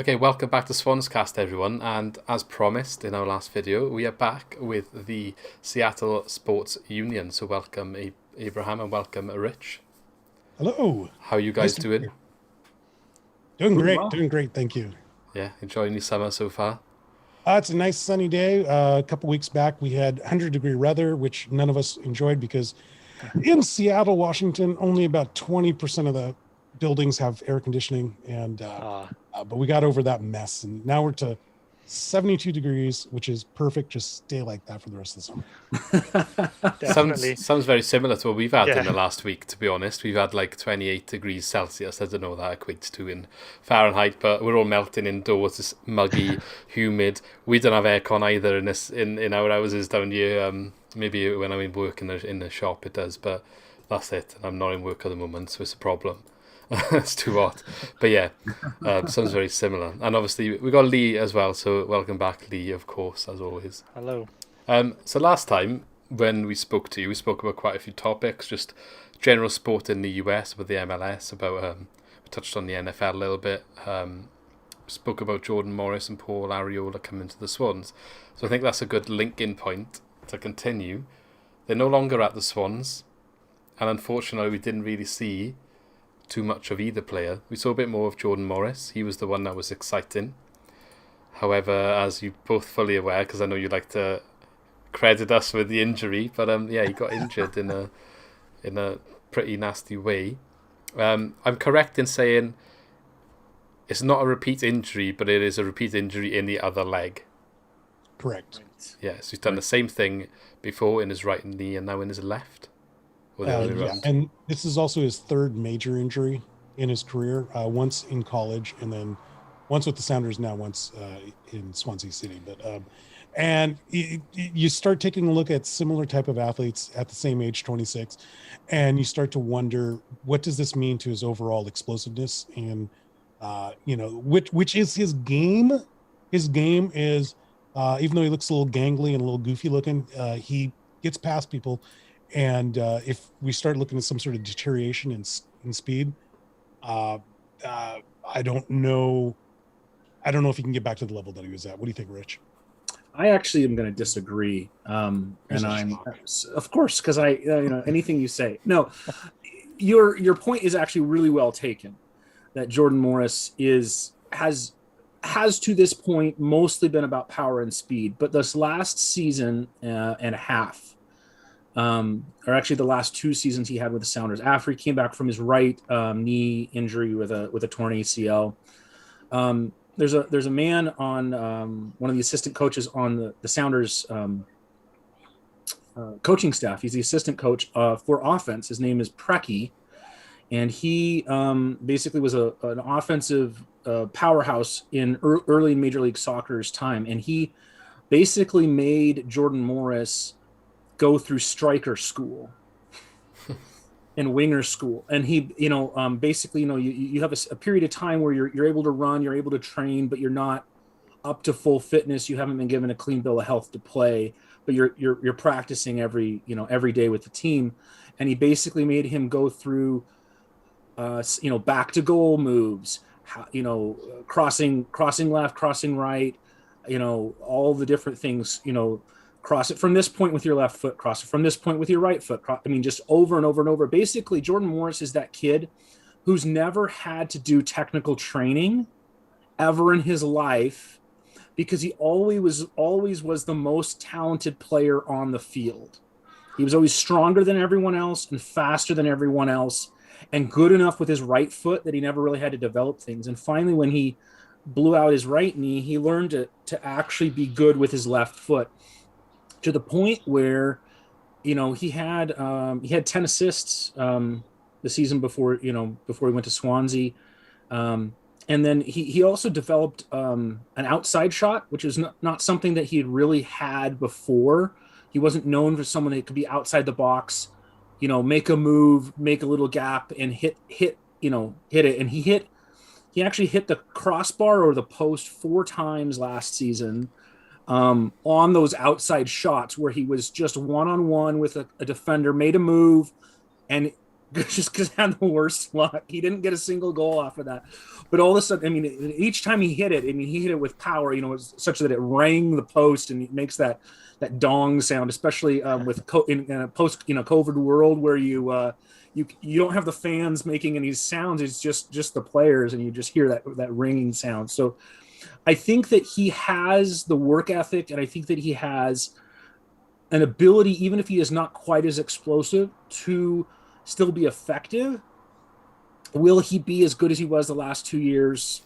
Okay, welcome back to Swans Cast, everyone. And as promised in our last video, we are back with the Seattle Sports Union. So welcome, Abraham, and welcome, Rich. Hello. How are you guys doing? Doing great. Thank you. Yeah, enjoying the summer so far? It's a nice sunny day. A couple weeks back, we had 100-degree weather, which none of us enjoyed because in Seattle, Washington, only about 20% of the buildings have air conditioning, and but we got over that mess, and now we're to 72 degrees, which is perfect. Just stay like that for the rest of the summer. Definitely. Sounds very similar to what we've had in the last week, to be honest. We've had like 28 degrees Celsius. I don't know what that equates to in Fahrenheit, but we're all melting indoors. It's muggy, humid. We don't have aircon either in our houses down here. Maybe when I'm in work in the shop it does, but that's it. And I'm not in work at the moment, so it's a problem. It's too hot. But yeah, sounds very similar. And obviously we got Lee as well, so welcome back, Lee, of course, as always. Hello. So last time when we spoke to you, we spoke about quite a few topics, just general sport in the US, with the MLS, about we touched on the NFL a little bit, spoke about Jordan Morris and Paul Arriola coming to the Swans. So I think that's a good link-in point to continue. They're no longer at the Swans, and unfortunately we didn't really see too much of either player. We saw a bit more of Jordan Morris. He was the one that was exciting. However, as you're both fully aware, because I know you like to credit us with the injury, but he got injured in a pretty nasty way. I'm correct in saying it's not a repeat injury, but it is a repeat injury in the other leg. Correct. Yeah, so he's done the same thing before in his right knee and now in his left. And this is also his third major injury in his career, once in college and then once with the Sounders, now once in Swansea City. But and you start taking a look at similar type of athletes at the same age, 26, and you start to wonder, what does this mean to his overall explosiveness? And which is his game. His game is, even though he looks a little gangly and a little goofy looking, he gets past people. And if we start looking at some sort of deterioration in speed, I don't know if he can get back to the level that he was at. What do you think, Rich? I actually am going to disagree, and I'm, of course, because anything you say. No, your point is actually really well taken. That Jordan Morris has to this point mostly been about power and speed, but this last season and a half. Or actually the last 2 seasons he had with the Sounders, after he came back from his right knee injury with a torn ACL. There's a man on one of the assistant coaches on the Sounders coaching staff. He's the assistant coach for offense. His name is Preki, and he basically was an offensive powerhouse in early Major League Soccer's time, and he basically made Jordan Morris go through striker school and winger school. And he, basically, you have a period of time where you're able to run, you're able to train, but you're not up to full fitness. You haven't been given a clean bill of health to play, but you're practicing every day with the team. And he basically made him go through, back to goal moves, crossing left, crossing right, all the different things, cross it from this point with your left foot, cross it from this point with your right foot. Just over and over and over. Basically, Jordan Morris is that kid who's never had to do technical training ever in his life because he always was the most talented player on the field. He was always stronger than everyone else and faster than everyone else and good enough with his right foot that he never really had to develop things. And finally, when he blew out his right knee, he learned to actually be good with his left foot, to the point where, he had 10 assists the season before he went to Swansea. And then he also developed an outside shot, which is not something that he had really had before. He wasn't known for someone that could be outside the box, make a move, make a little gap and hit it. And he actually hit the crossbar or the post 4 times last season. On those outside shots where he was just one-on-one with a defender, made a move, and just because he had the worst luck. He didn't get a single goal off of that. But all of a sudden, I mean, each time he hit it, he hit it with power, such that it rang the post, and it makes that dong sound, especially in a post COVID world where you don't have the fans making any sounds. It's just the players, and you just hear that ringing sound. So I think that he has the work ethic, and I think that he has an ability, even if he is not quite as explosive, to still be effective. Will he be as good as he was the last 2 years?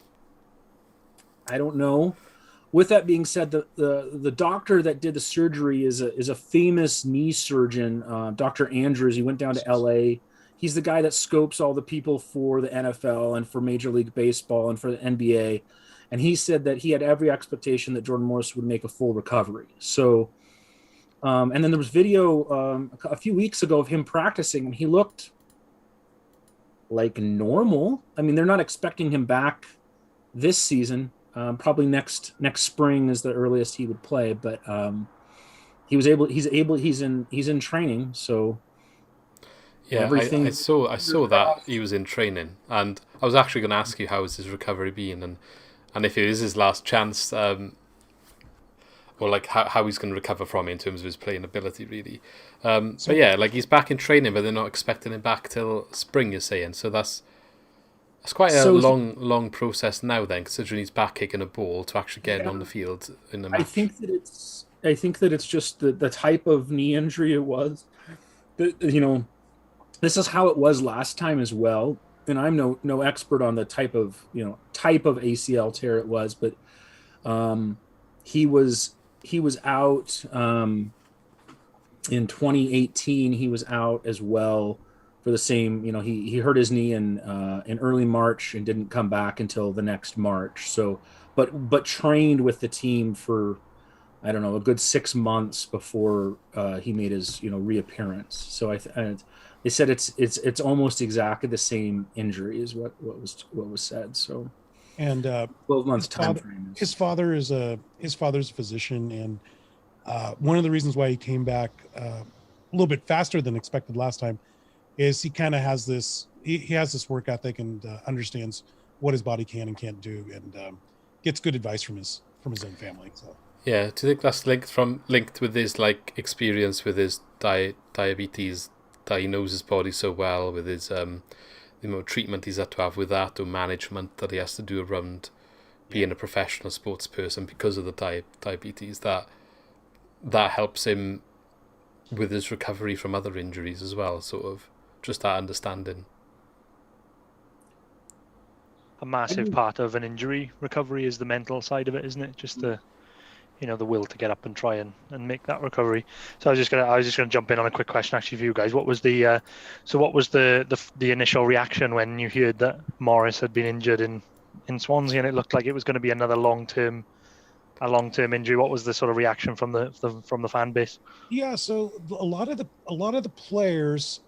I don't know. With that being said, the doctor that did the surgery is a famous knee surgeon, Dr. Andrews. He went down to LA. He's the guy that scopes all the people for the NFL and for Major League Baseball and for the NBA. And he said that he had every expectation that Jordan Morris would make a full recovery. So, and then there was video a few weeks ago of him practicing, and he looked like normal. I mean, they're not expecting him back this season. Probably next spring is the earliest he would play, but he's in training. So yeah, I saw that he was in training, and I was actually going to ask you how has his recovery been, and if it is his last chance, or like how he's going to recover from it in terms of his playing ability, really. But yeah, like he's back in training, but they're not expecting him back till spring, you're saying. So that's quite a long process now, then, considering he's back kicking a ball to actually getting on the field in the match. I think that it's just the type of knee injury it was. This is how it was last time as well. And I'm no expert on the type of ACL tear it was, but he was out in 2018. He was out as well for the same. He hurt his knee in early March and didn't come back until the next March. So, but trained with the team for, I don't know, a good 6 months before he made his reappearance. So they said it's almost exactly the same injury as what was said. So, and 12 months time frame. His father's a physician, and one of the reasons why he came back a little bit faster than expected last time is he kind of has this work ethic and understands what his body can and can't do, and gets good advice from his own family. So yeah, do you think that's linked with his like experience with his diabetes, that he knows his body so well, with his treatment he's had to have with that, or management that he has to do around being a professional sports person because of the diabetes, that helps him with his recovery from other injuries as well, sort of just that understanding. A massive part of an injury recovery is the mental side of it, isn't it? Just the will to get up and try and make that recovery. So I was just gonna jump in on a quick question actually for you guys. What was the initial reaction when you heard that Morris had been injured in Swansea, and it looked like it was going to be another long-term injury? What was the sort of reaction from the fan base? Yeah, so a lot of the players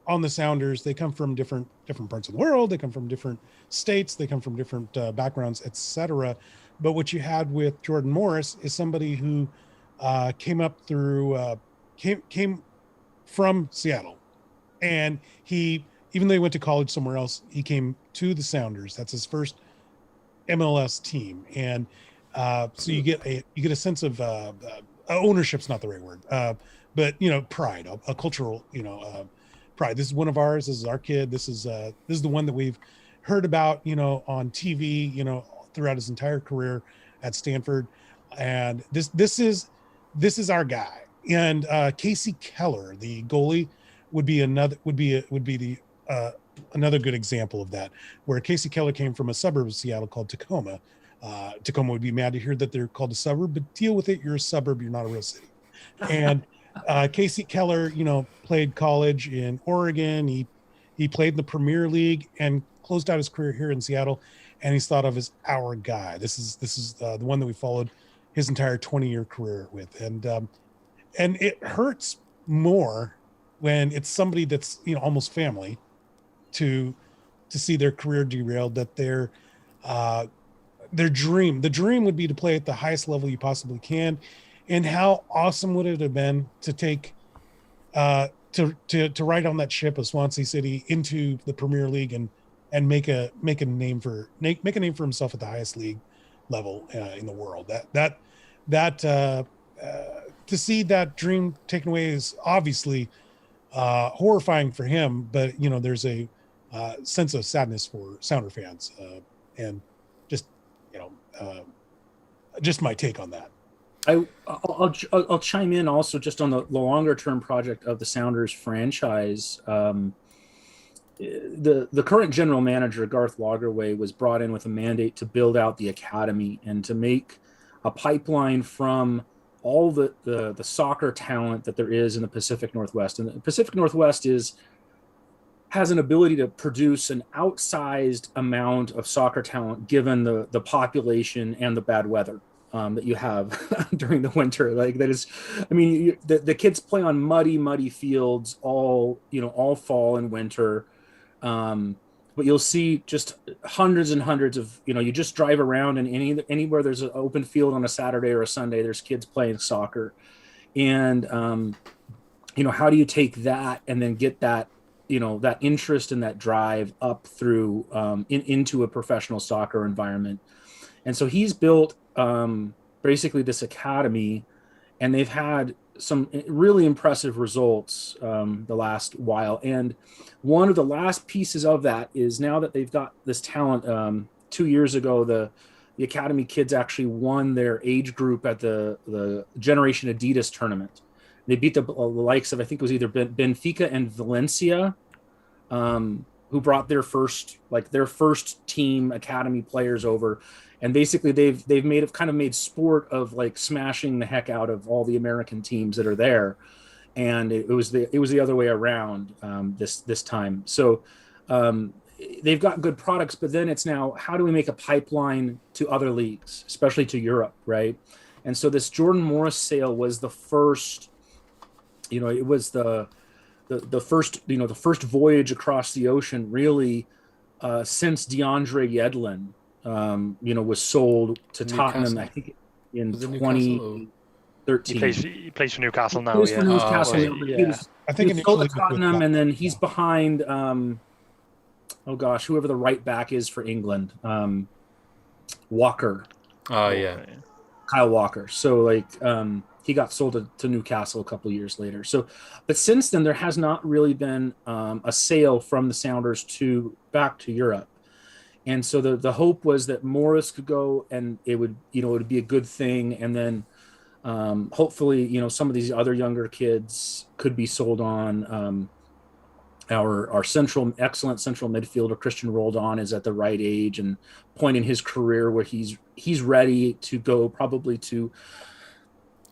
on the Sounders, they come from different parts of the world. They come from different states. They come from different backgrounds, etc. But what you had with Jordan Morris is somebody who came from Seattle, and even though he went to college somewhere else, he came to the Sounders. That's his first MLS team, and so you get a sense of ownership's not the right word, but pride, a cultural pride. This is one of ours. This is our kid. This is the one that we've heard about on TV throughout his entire career at Stanford, and this is our guy. And Casey Keller, the goalie, would be another good example of that, where Casey Keller came from a suburb of Seattle called Tacoma. Tacoma would be mad to hear that they're called a suburb, but deal with it. You're a suburb. You're not a real city. And Casey Keller, played college in Oregon. He played in the Premier League and closed out his career here in Seattle. And he's thought of as our guy. This is the one that we followed his entire 20-year career with. And it hurts more when it's somebody that's almost family, to see their career derailed, that their dream would be to play at the highest level you possibly can. And how awesome would it have been to to ride on that ship of Swansea City into the Premier League and make a name for himself at the highest league level in the world. To see that dream taken away is obviously horrifying for him, but there's a sense of sadness for Sounder fans, and just my take on that. I'll chime in also just on the longer term project of the Sounders franchise. The current general manager, Garth Lagerwey, was brought in with a mandate to build out the academy and to make a pipeline from all the soccer talent that there is in the Pacific Northwest. And the Pacific Northwest has an ability to produce an outsized amount of soccer talent given the population and the bad weather that you have during the winter. Like that is, I mean, the kids play on muddy fields all fall and winter. But you'll see just hundreds and hundreds of, you just drive around and anywhere there's an open field on a Saturday or a Sunday, there's kids playing soccer. And, how do you take that and then get that, that interest and that drive up through into a professional soccer environment? And so he's built basically this academy, and they've had some really impressive results the last while. And one of the last pieces of that is now that they've got this talent, 2 years ago, the academy kids actually won their age group at the Generation Adidas tournament. They beat the likes of, I think it was either Benfica and Valencia, who brought their first team academy players over. And basically they've made sport of like smashing the heck out of all the American teams that are there. And it was the other way around this time. So they've got good products, but then it's now, how do we make a pipeline to other leagues, especially to Europe, right? And so this Jordan Morris sale was the first, it was the first voyage across the ocean really since DeAndre Yedlin was sold to Tottenham, I think in 2013. He plays for Newcastle now. He plays for Newcastle. I think he was sold to Tottenham, and then he's behind, whoever the right back is for England, Walker. Oh, yeah. Kyle Walker. So, he got sold to Newcastle a couple of years later. So, but since then, there has not really been a sale from the Sounders back to Europe. And so the hope was that Morris could go, and it would be a good thing. And then hopefully, some of these other younger kids could be sold on. Our excellent central midfielder, Christian Roldan, is at the right age and point in his career where he's ready to go probably to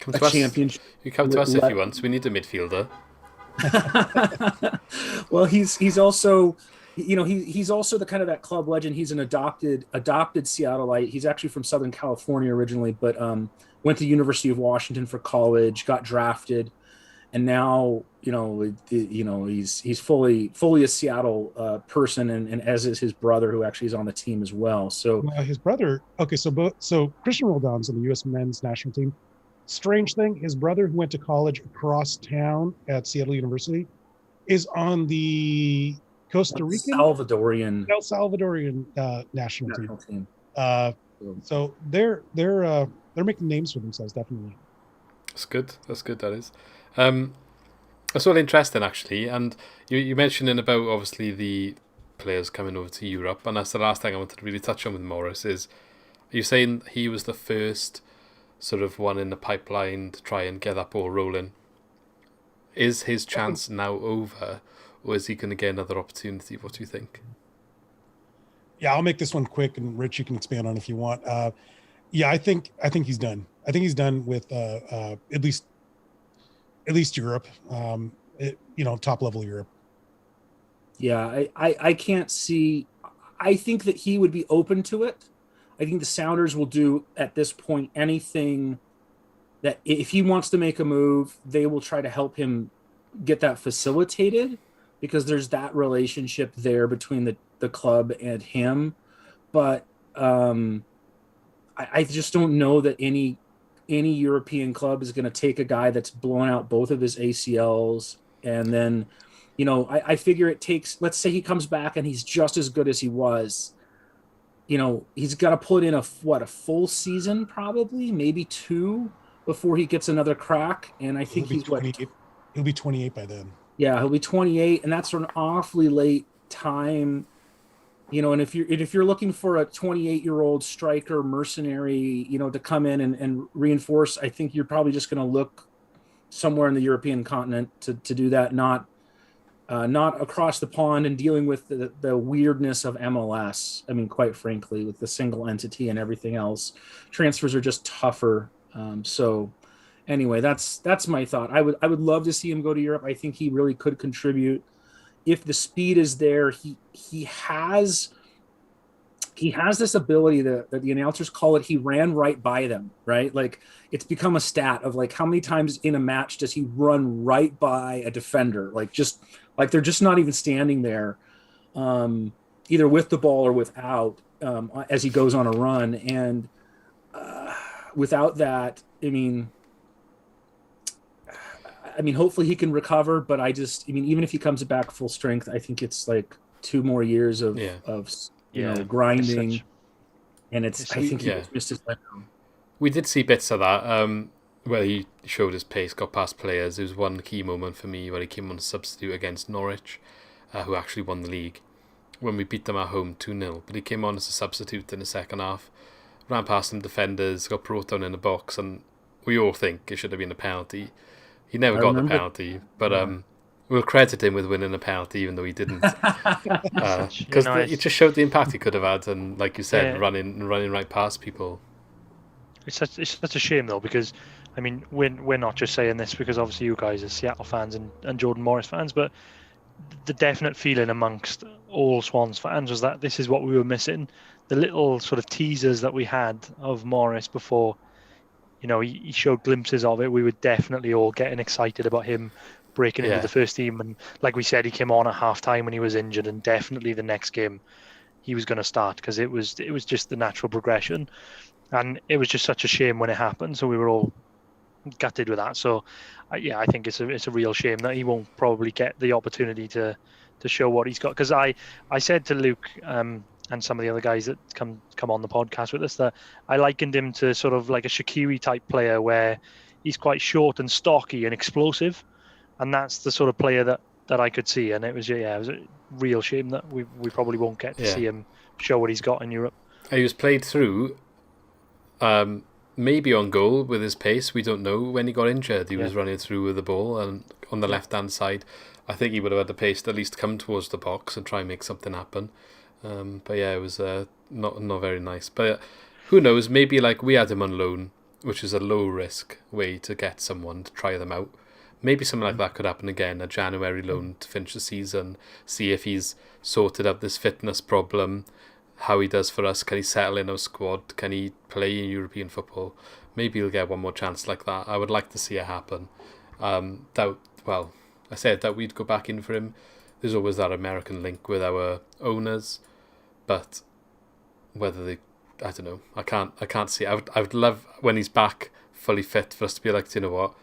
a championship. You come to us if you want. We need a midfielder. Well, he's also... he's also the kind of that club legend. He's an adopted Seattleite. He's actually from Southern California originally, but went to University of Washington for college, got drafted, and now he's fully a Seattle person, and as is his brother, who actually is on the team as well. So his brother. Okay, so Christian Roldan's on the U.S. men's national team. Strange thing, his brother, who went to college across town at Seattle University, is on the Costa Rican, El Salvadorian national team. So they're making names for themselves, definitely. That's good. That is. That's all interesting, actually. And you mentioning about obviously the players coming over to Europe, and that's the last thing I wanted to really touch on with Morris. Is, are you saying he was the first sort of one in the pipeline to try and get that ball rolling? Is his chance now over? Or is he going to get another opportunity? What do you think? Yeah, I'll make this one quick, and Rich, you can expand on it if you want. I think he's done. I think he's done with at least Europe. Top level Europe. Yeah, I can't see. I think that he would be open to it. I think the Sounders will do at this point anything that if he wants to make a move, they will try to help him get that facilitated, because there's that relationship there between the club and him. But I just don't know that any European club is going to take a guy that's blown out both of his ACLs And then, I figure it takes, let's say he comes back and he's just as good as he was. He's got to put in a full season, probably, maybe 2, before he gets another crack. And I think he'll be 28 by then. Yeah, he'll be 28, and that's an awfully late time. And if you're looking for a 28-year-old striker mercenary, to come in and reinforce, I think you're probably just going to look somewhere in the European continent to do that, not across the pond and dealing with the weirdness of MLS. I mean, quite frankly, with the single entity and everything else, transfers are just tougher. So anyway, that's my thought. I would love to see him go to Europe. I think he really could contribute. If the speed is there, he has this ability that the announcers call it, he ran right by them, right? Like, it's become a stat of like how many times in a match does he run right by a defender, like they're just not even standing there, either with the ball or without, as he goes on a run. And without that, I mean, hopefully he can recover, but even if he comes back full strength, I think it's like 2 more years of grinding, and I think he missed his letdown. We did see bits of that where he showed his pace, got past players. There was one key moment for me where he came on a substitute against Norwich, who actually won the league when we beat them at home 2-0. But he came on as a substitute in the second half, ran past some defenders, got brought down in the box, and we all think it should have been a penalty. He never got the penalty, but we'll credit him with winning a penalty, even though he didn't, because it just showed the impact he could have had, and like you said, running right past people. It's such a shame though, because I mean, we're not just saying this because obviously you guys are Seattle fans and Jordan Morris fans, but the definite feeling amongst all Swans fans was that this is what we were missing. The little sort of teasers that we had of Morris before, he showed glimpses of it. We were definitely all getting excited about him breaking into the first team. And like we said, he came on at half-time when he was injured, and definitely the next game he was going to start, because it was just the natural progression. And it was just such a shame when it happened. So we were all gutted with that. So I think it's a real shame that he won't probably get the opportunity to show what he's got. Because I said to Luke and some of the other guys that come on the podcast with us that I likened him to sort of like a Shaqiri type player, where he's quite short and stocky and explosive, and that's the sort of player that I could see. And it was a real shame that we probably won't get to see him show what he's got in Europe. He was played through, maybe on goal with his pace. We don't know. When he got injured, he was running through with the ball, and on the left hand side, I think he would have had the pace to at least come towards the box and try and make something happen. But it was not very nice. But who knows? Maybe like we had him on loan, which is a low risk way to get someone to try them out. Maybe something like that could happen again. A January loan to finish the season, see if he's sorted out this fitness problem, how he does for us. Can he settle in our squad? Can he play in European football? Maybe he'll get one more chance like that. I would like to see it happen. I said that we'd go back in for him. There's always that American link with our owners, but whether they, I don't know. I can't see. I would love when he's back fully fit for us to be like, you know what?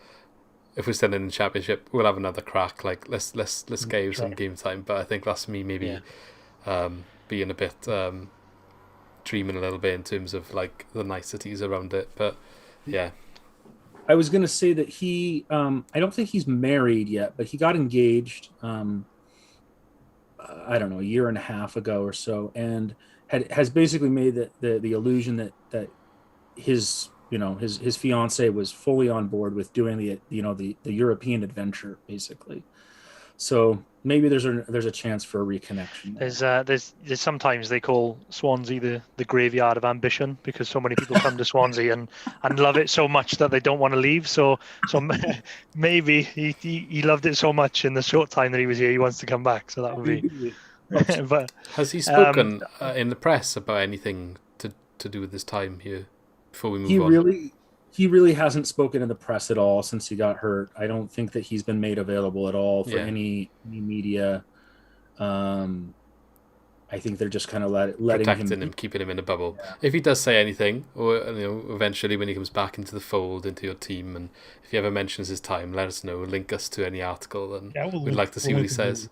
If we're still in the championship, we'll have another crack. Like let's get you some game time. But I think that's me maybe being a bit dreaming a little bit in terms of like the niceties around it. But yeah. I was going to say that he, I don't think he's married yet, but he got engaged, I don't know, a year and a half ago or so, and has basically made the illusion that his fiance was fully on board with doing the European adventure, basically. So maybe there's a chance for a reconnection. There's sometimes they call Swansea the graveyard of ambition, because so many people come to Swansea and love it so much that they don't want to leave. So maybe he loved it so much in the short time that he was here, he wants to come back. So that would be. But has he spoken in the press about anything to do with his time here before we move on? He really hasn't spoken in the press at all since he got hurt. I don't think that he's been made available at all for any media. I I think they're just kind of letting him, keeping him in a bubble. Yeah. If he does say anything, or eventually when he comes back into the fold, into your team, and if he ever mentions his time, let us know. Link us to any article, and we'd like to see what he says.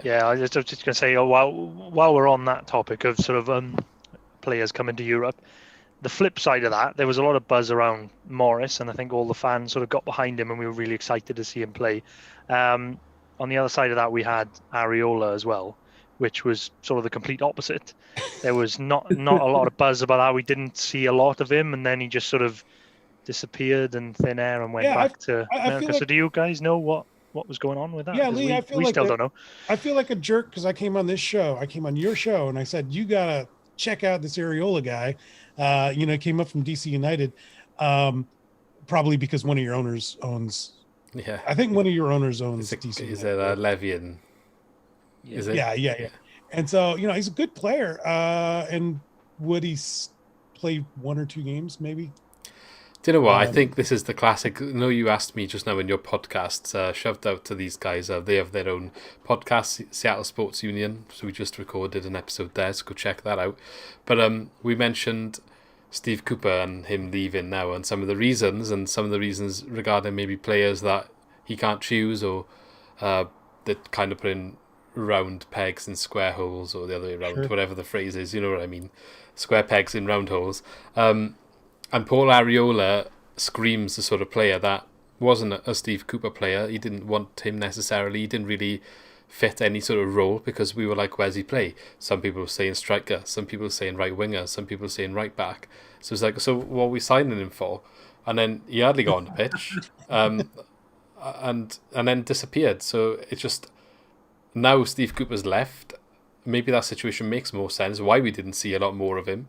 Yeah, I was just going to say, while we're on that topic of sort of players coming to Europe, the flip side of that, there was a lot of buzz around Morris, and I think all the fans sort of got behind him, and we were really excited to see him play. On the other side of that, we had Arriola as well, which was sort of the complete opposite. There was not a lot of buzz about how we didn't see a lot of him, and then he just sort of disappeared in thin air and went back to America. So do you guys know what was going on with that? Yeah, Lee, we still don't know. I feel like a jerk because I came on this show. I came on your show, and I said, you got to check out this Arriola guy. Came up from DC United, probably because one of your owners owns. Yeah, I think one of your owners owns DC. Is it Levian? Is it? Yeah. And so he's a good player. And would he play 1 or 2 games maybe? Do you know what? I think this is the classic. You asked me just now in your podcast, shoved out to these guys. They have their own podcast, Seattle Sports Union. So we just recorded an episode there, so go check that out. But we mentioned Steve Cooper and him leaving now, and some of the reasons regarding maybe players that he can't choose, or that kind of put in round pegs in square holes, or the other way around, whatever the phrase is, you know what I mean? Square pegs in round holes. And Paul Arriola screams the sort of player that wasn't a Steve Cooper player. He didn't want him necessarily. He didn't really fit any sort of role, because we were like, where's he play? Some people were saying striker, some people were saying right winger, some people were saying right back. So it's like, so what are we signing him for? And then he hardly got on the pitch, and then disappeared. So it's just, now Steve Cooper's left, maybe that situation makes more sense, why we didn't see a lot more of him.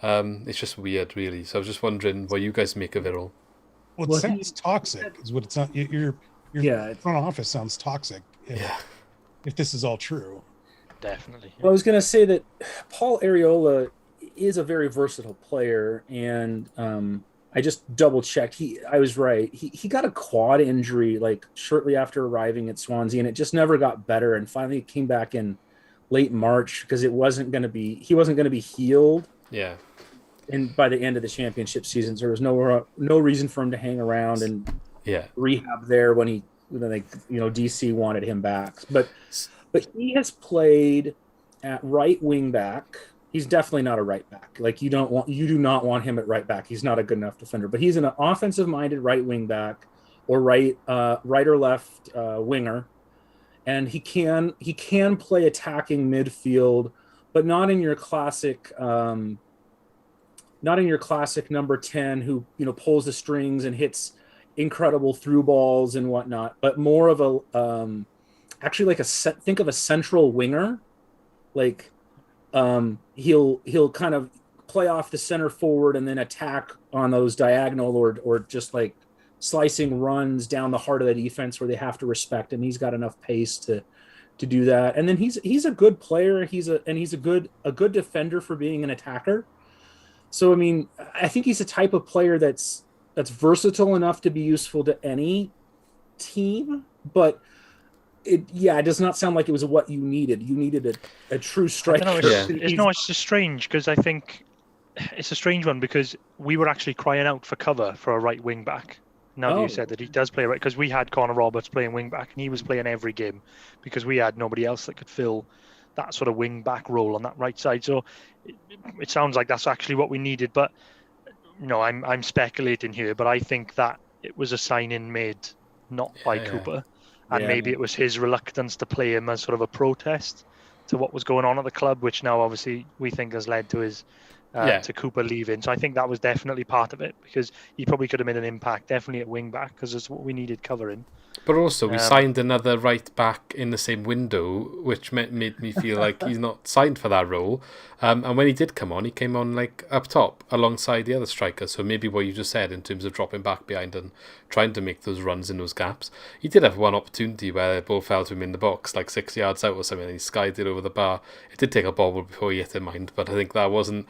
It's just weird, really. So I was just wondering what you guys make of it all. Well, it sounds toxic, is what it sounds. Your front office sounds toxic. If this is all true. Definitely. Well, I was going to say that Paul Arriola is a very versatile player, and I just double checked. I was right. He got a quad injury like shortly after arriving at Swansea, and it just never got better. And finally, it came back in late March because he wasn't going to be healed. Yeah. And by the end of the championship season, so there was no reason for him to hang around and rehab there when DC wanted him back. But he has played at right wing back. He's definitely not a right back. Like you do not want him at right back. He's not a good enough defender. But he's an offensive minded right wing back, or right or left winger, and he can play attacking midfield, but not in your classic number 10 who pulls the strings and hits incredible through balls and whatnot, but more of a actually like think of a central winger. Like he'll kind of play off the center forward and then attack on those diagonal or just like slicing runs down the heart of the defense where they have to respect him. He's got enough pace to do that. And then he's a good player. He's a good defender for being an attacker. So I mean, I think he's a type of player that's versatile enough to be useful to any team, but it does not sound like it was what you needed. You needed a true striker. It's just strange because I think it's a strange one because we were actually crying out for cover for a right wing back. Now that you said that he does play right, because we had Connor Roberts playing wing back and he was playing every game because we had nobody else that could fill that sort of wing back role on that right side. So it sounds like that's actually what we needed. But I'm speculating here, but I think that it was a sign-in made not by Cooper. And maybe it was his reluctance to play him as sort of a protest to what was going on at the club, which now obviously we think has led to his to Cooper leaving. So I think that was definitely part of it because he probably could have made an impact, definitely at wing back, because it's what we needed covering. But also we signed another right back in the same window, which made me feel like he's not signed for that role. And when he did come on, he came on like up top alongside the other striker. So maybe what you just said in terms of dropping back behind and trying to make those runs in those gaps. He did have one opportunity where the ball fell to him in the box, like 6 yards out or something, and he skied it over the bar. It did take a bobble before he hit it, mind, but I think that wasn't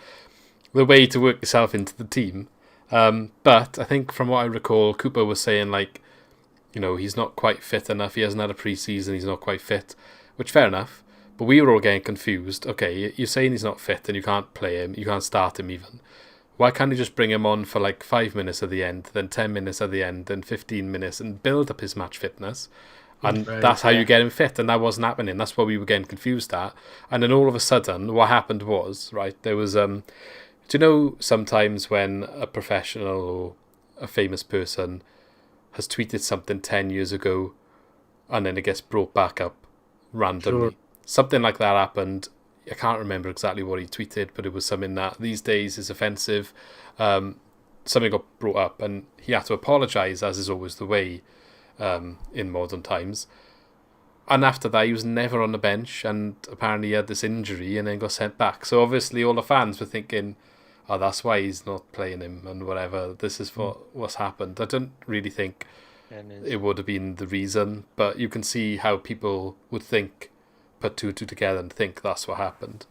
the way to work yourself into the team. But I think from what I recall, Cooper was saying like, he's not quite fit enough. He hasn't had a pre-season. He's not quite fit, which fair enough. But we were all getting confused. Okay, you're saying he's not fit and you can't play him, you can't start him even. Why can't you just bring him on for like 5 minutes at the end, then 10 minutes at the end, then 15 minutes and build up his match fitness? And that's how you get him fit. And that wasn't happening. That's what we were getting confused at. And then all of a sudden, what happened was, right, there was, do you know sometimes when a professional or a famous person has tweeted something 10 years ago and then it gets brought back up randomly? Sure. Something like that happened. I can't remember exactly what he tweeted, but it was something that these days is offensive. Something got brought up and he had to apologise, as is always the way in modern times. And after that, he was never on the bench, and apparently he had this injury and then got sent back. So obviously all the fans were thinking, oh, that's why he's not playing him and whatever. This is what's happened. I don't really think it would have been the reason, but you can see how people would think, put two and two together and think that's what happened.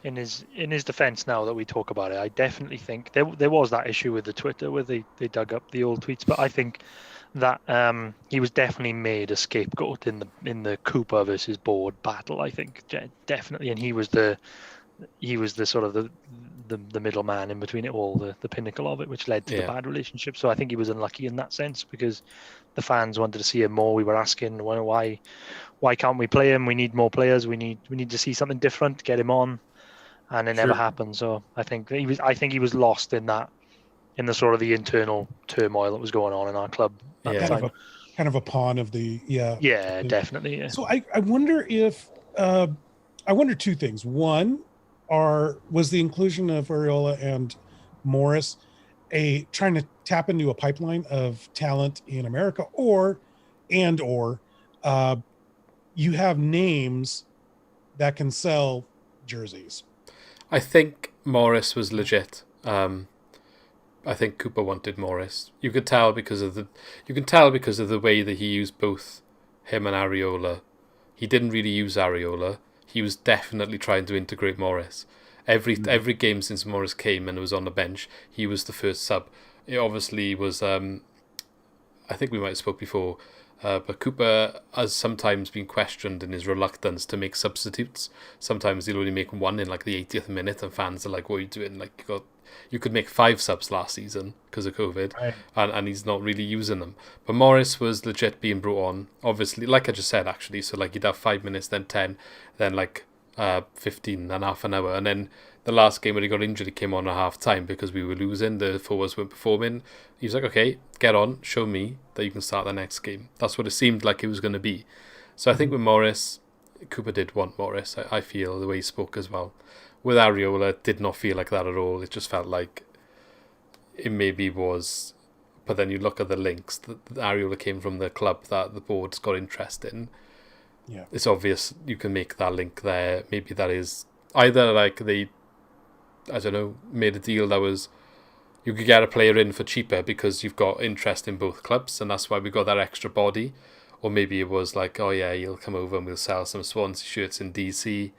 In his defence, now that we talk about it, I definitely think there was that issue with the Twitter where they dug up the old tweets, but I think that he was definitely made a scapegoat in the Cooper versus Board battle. I think definitely, and he was the sort of the middleman in between it all, the pinnacle of it, which led to the bad relationship. So I think he was unlucky in that sense because the fans wanted to see him more. We were asking, well, why can't we play him? We need more players. We need to see something different, get him on, and it never happened. So I think he was lost in that, in the sort of the internal turmoil that was going on in our club. Kind of a pawn of the definitely. Yeah. So I wonder if I wonder two things. One, was the inclusion of Arriola and Morris trying to tap into a pipeline of talent in America, or you have names that can sell jerseys? I think Morris was legit. I think Cooper wanted Morris. You could tell because of the way that he used both him and Arriola. He didn't really use Arriola. He was definitely trying to integrate Morris. Every game since Morris came and was on the bench, he was the first sub. It obviously was. I think we might have spoke before, but Cooper has sometimes been questioned in his reluctance to make substitutes. Sometimes he'll only make one in like the 80th minute, and fans are like, "What are you doing? Like you could make 5 subs last season because of COVID," right. and he's not really using them. But Morris was legit being brought on, obviously, like I just said, actually. So like he'd have 5 minutes, then 10, then like 15 and half an hour. And then the last game when he got injured, he came on at half time because we were losing, the forwards weren't performing. He was like, okay, get on, show me that you can start the next game. That's what it seemed like it was going to be. So I think with Morris, Cooper did want Morris, I feel, the way he spoke as well. With Arriola, it did not feel like that at all. It just felt like it maybe was, but then you look at the links, that Arriola came from the club that the board's got interest in. Yeah, it's obvious you can make that link there. Maybe that is either like they, I don't know, made a deal that was, you could get a player in for cheaper because you've got interest in both clubs, and that's why we got that extra body. Or maybe it was like, oh yeah, you'll come over and we'll sell some Swansea shirts in DC,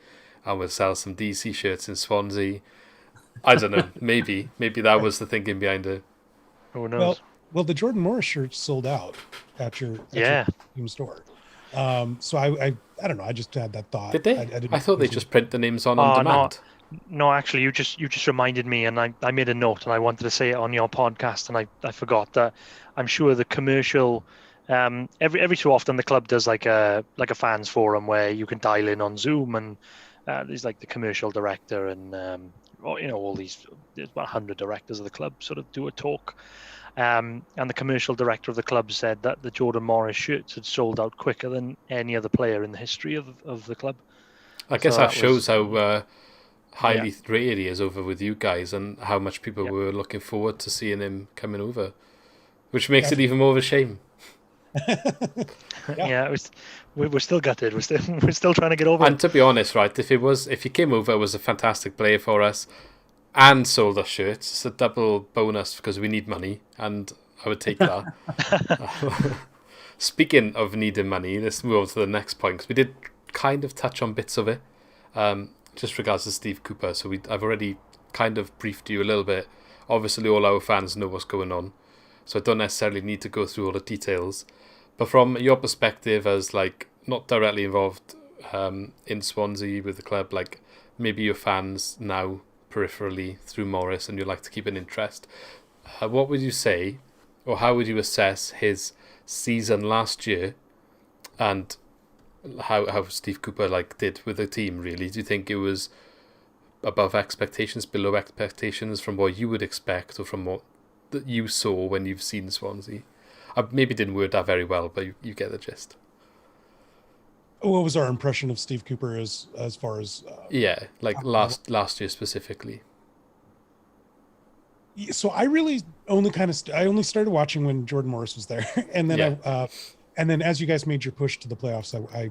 and we'll sell some DC shirts in Swansea. I don't know. Maybe that was the thinking behind it. Who knows? Well, the Jordan Morris shirts sold out at your team store. So I don't know. I just had that thought. Did they? I thought they just print the names on demand. No, actually, you just reminded me, and I made a note, and I wanted to say it on your podcast, and I forgot that. I'm sure the commercial. Every so often the club does like a fans forum where you can dial in on Zoom, and there's like the commercial director and all these, there's about 100 directors of the club sort of do a talk. And the commercial director of the club said that the Jordan Morris shirts had sold out quicker than any other player in the history of the club. I guess that shows how highly rated he is over with you guys, and how much people were looking forward to seeing him coming over, which makes it even more of a shame. We're still gutted. We're still trying to get over. And to be honest, right, if he came over, was a fantastic player for us, and sold us shirts, it's a double bonus because we need money, and I would take that. Speaking of needing money, let's move on to the next point, because we did kind of touch on bits of it, just regards to Steve Cooper. So I've already kind of briefed you a little bit. Obviously, all our fans know what's going on, so I don't necessarily need to go through all the details. But from your perspective as like not directly involved in Swansea with the club, like maybe you're fans now peripherally through Morris and you like to keep an interest. What would you say, or how would you assess his season last year and how Steve Cooper did with the team, really? Do you think it was above expectations, below expectations from what you would expect or from what that you saw when you've seen Swansea? I maybe didn't word that very well, but you get the gist. What was our impression of Steve Cooper as far as last year specifically? So I really only I only started watching when Jordan Morris was there, and then and then as you guys made your push to the playoffs, I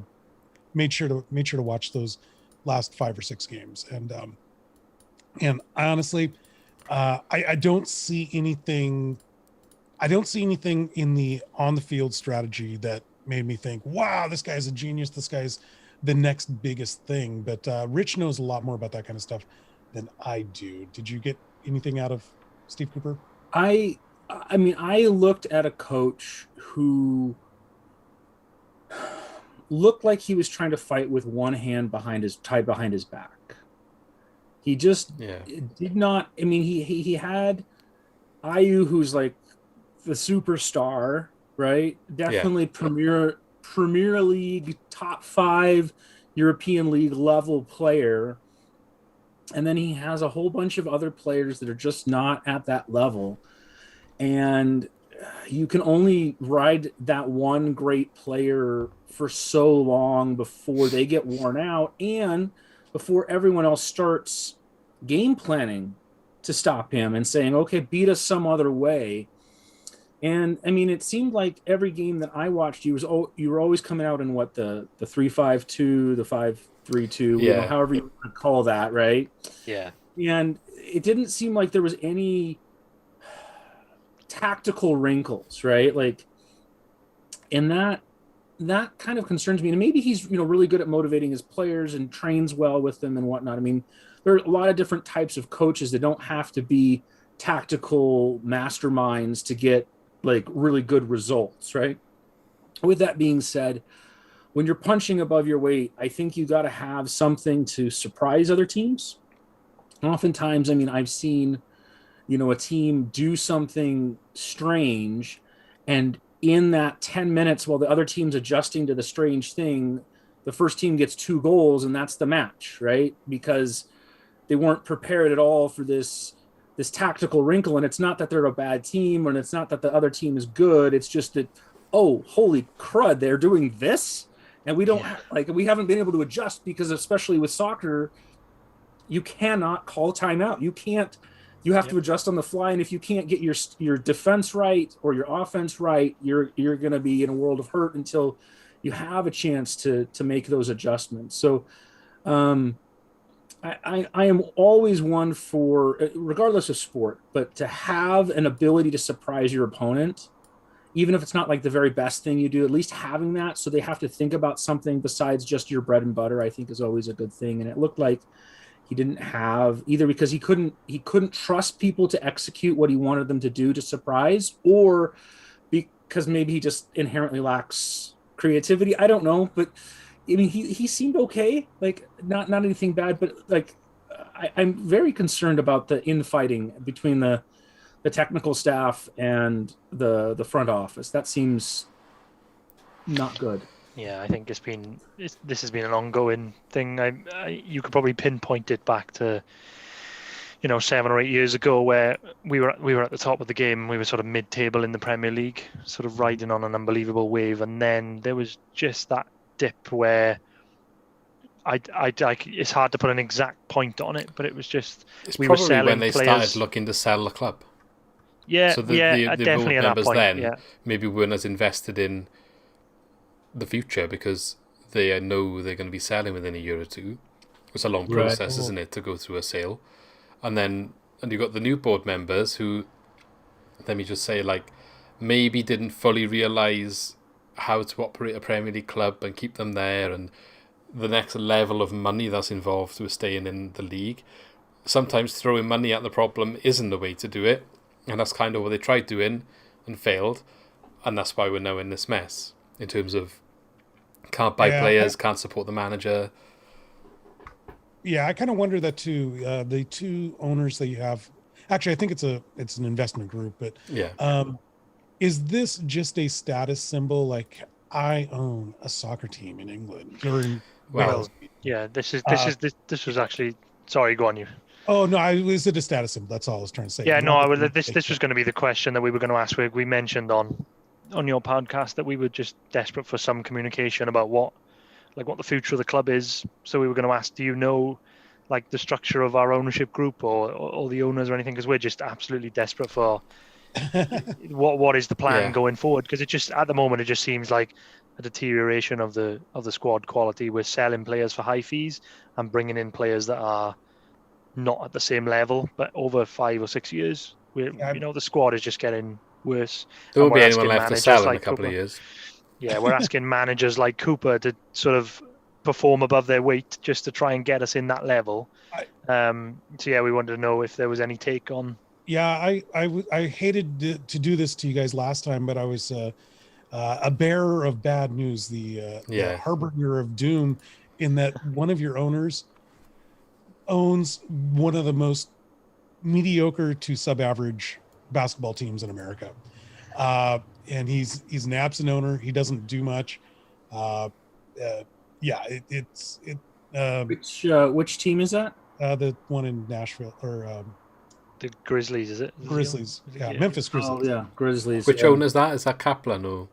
made sure to watch those last 5 or 6 games, and I honestly, I don't see anything. I don't see anything in the on the field strategy that made me think, wow, this guy's a genius. This guy's the next biggest thing. But Rich knows a lot more about that kind of stuff than I do. Did you get anything out of Steve Cooper? I mean, I looked at a coach who looked like he was trying to fight with one hand tied behind his back. He just did not. I mean, he had Ayew, who's like the superstar, right? Definitely Premier League, top 5 European League level player. And then he has a whole bunch of other players that are just not at that level. And you can only ride that one great player for so long before they get worn out and before everyone else starts game planning to stop him and saying, okay, beat us some other way. And I mean, it seemed like every game that I watched, you were always coming out in what the 3-5-2, the 5-3-2, however you want to call that, right? Yeah. And it didn't seem like there was any tactical wrinkles, right? Like, and that kind of concerns me. And maybe he's really good at motivating his players and trains well with them and whatnot. I mean, there are a lot of different types of coaches that don't have to be tactical masterminds to get like really good results, right? With that being said, when you're punching above your weight, I think you got to have something to surprise other teams. Oftentimes, I mean, I've seen, a team do something strange, and in that 10 minutes while the other team's adjusting to the strange thing, the first team gets 2 goals, and that's the match, right? Because they weren't prepared at all for this tactical wrinkle. And it's not that they're a bad team, and it's not that the other team is good. It's just that, oh, holy crud, they're doing this. And we don't we haven't been able to adjust, because especially with soccer, you cannot call timeout. You have to adjust on the fly. And if you can't get your defense right or your offense right, you're going to be in a world of hurt until you have a chance to make those adjustments. So, I am always one for, regardless of sport, but to have an ability to surprise your opponent, even if it's not like the very best thing you do, at least having that, so they have to think about something besides just your bread and butter, I think is always a good thing. And it looked like he didn't have either, because he couldn't trust people to execute what he wanted them to do to surprise, or because maybe he just inherently lacks creativity. I don't know, but I mean, he seemed okay, like not anything bad, but like I'm very concerned about the infighting between the technical staff and the front office. That seems not good. Yeah, I think this has been an ongoing thing. You could probably pinpoint it back to 7 or 8 years ago, where we were at the top of the game. We were sort of mid-table in the Premier League, sort of riding on an unbelievable wave, and then there was just that dip where it's hard to put an exact point on it, but it was just we were selling when they started looking to sell the club. Yeah, so the definitely board members at that point, then maybe weren't as invested in the future, because they know they're going to be selling within a year or two. It's a long process, isn't it, to go through a sale, and you've got the new board members who, let me just say, like, maybe didn't fully realise how to operate a Premier League club and keep them there, and the next level of money that's involved with staying in the league. Sometimes throwing money at the problem isn't the way to do it, and that's kind of what they tried doing and failed, and that's why we're now in this mess in terms of Can't buy players, can't support the manager. Yeah, I kind of wonder that too. The two owners that you have, actually, I think it's an investment group, but is this just a status symbol? Like, I own a soccer team in England or in Wales? Yeah, this was actually. Sorry, go on, you. Oh no, is it a status symbol? That's all I was trying to say. Yeah, this was going to be the question that we were going to ask. We mentioned on your podcast that we were just desperate for some communication about what the future of the club is. So we were going to ask, do you know, like, the structure of our ownership group or the owners or anything? Because we're just absolutely desperate for what is the plan going forward? Because it just, at the moment, it just seems like a deterioration of the squad quality. We're selling players for high fees and bringing in players that are not at the same level. But over 5 or 6 years, the squad is just getting worse. There won't be anyone left to sell in a couple of years. Yeah, we're asking managers like Cooper to sort of perform above their weight just to try and get us in that level. We wanted to know if there was any take on. Yeah, I hated to do this to you guys last time, but I was a bearer of bad news, the harbinger of doom, in that one of your owners owns one of the most mediocre to sub-average basketball teams in America. And he's an absent owner. He doesn't do much. Which team is that? The one in Nashville or the Grizzlies, is it? Grizzlies, Memphis Grizzlies. Oh yeah, Grizzlies. Which owner is that? Is that Kaplan or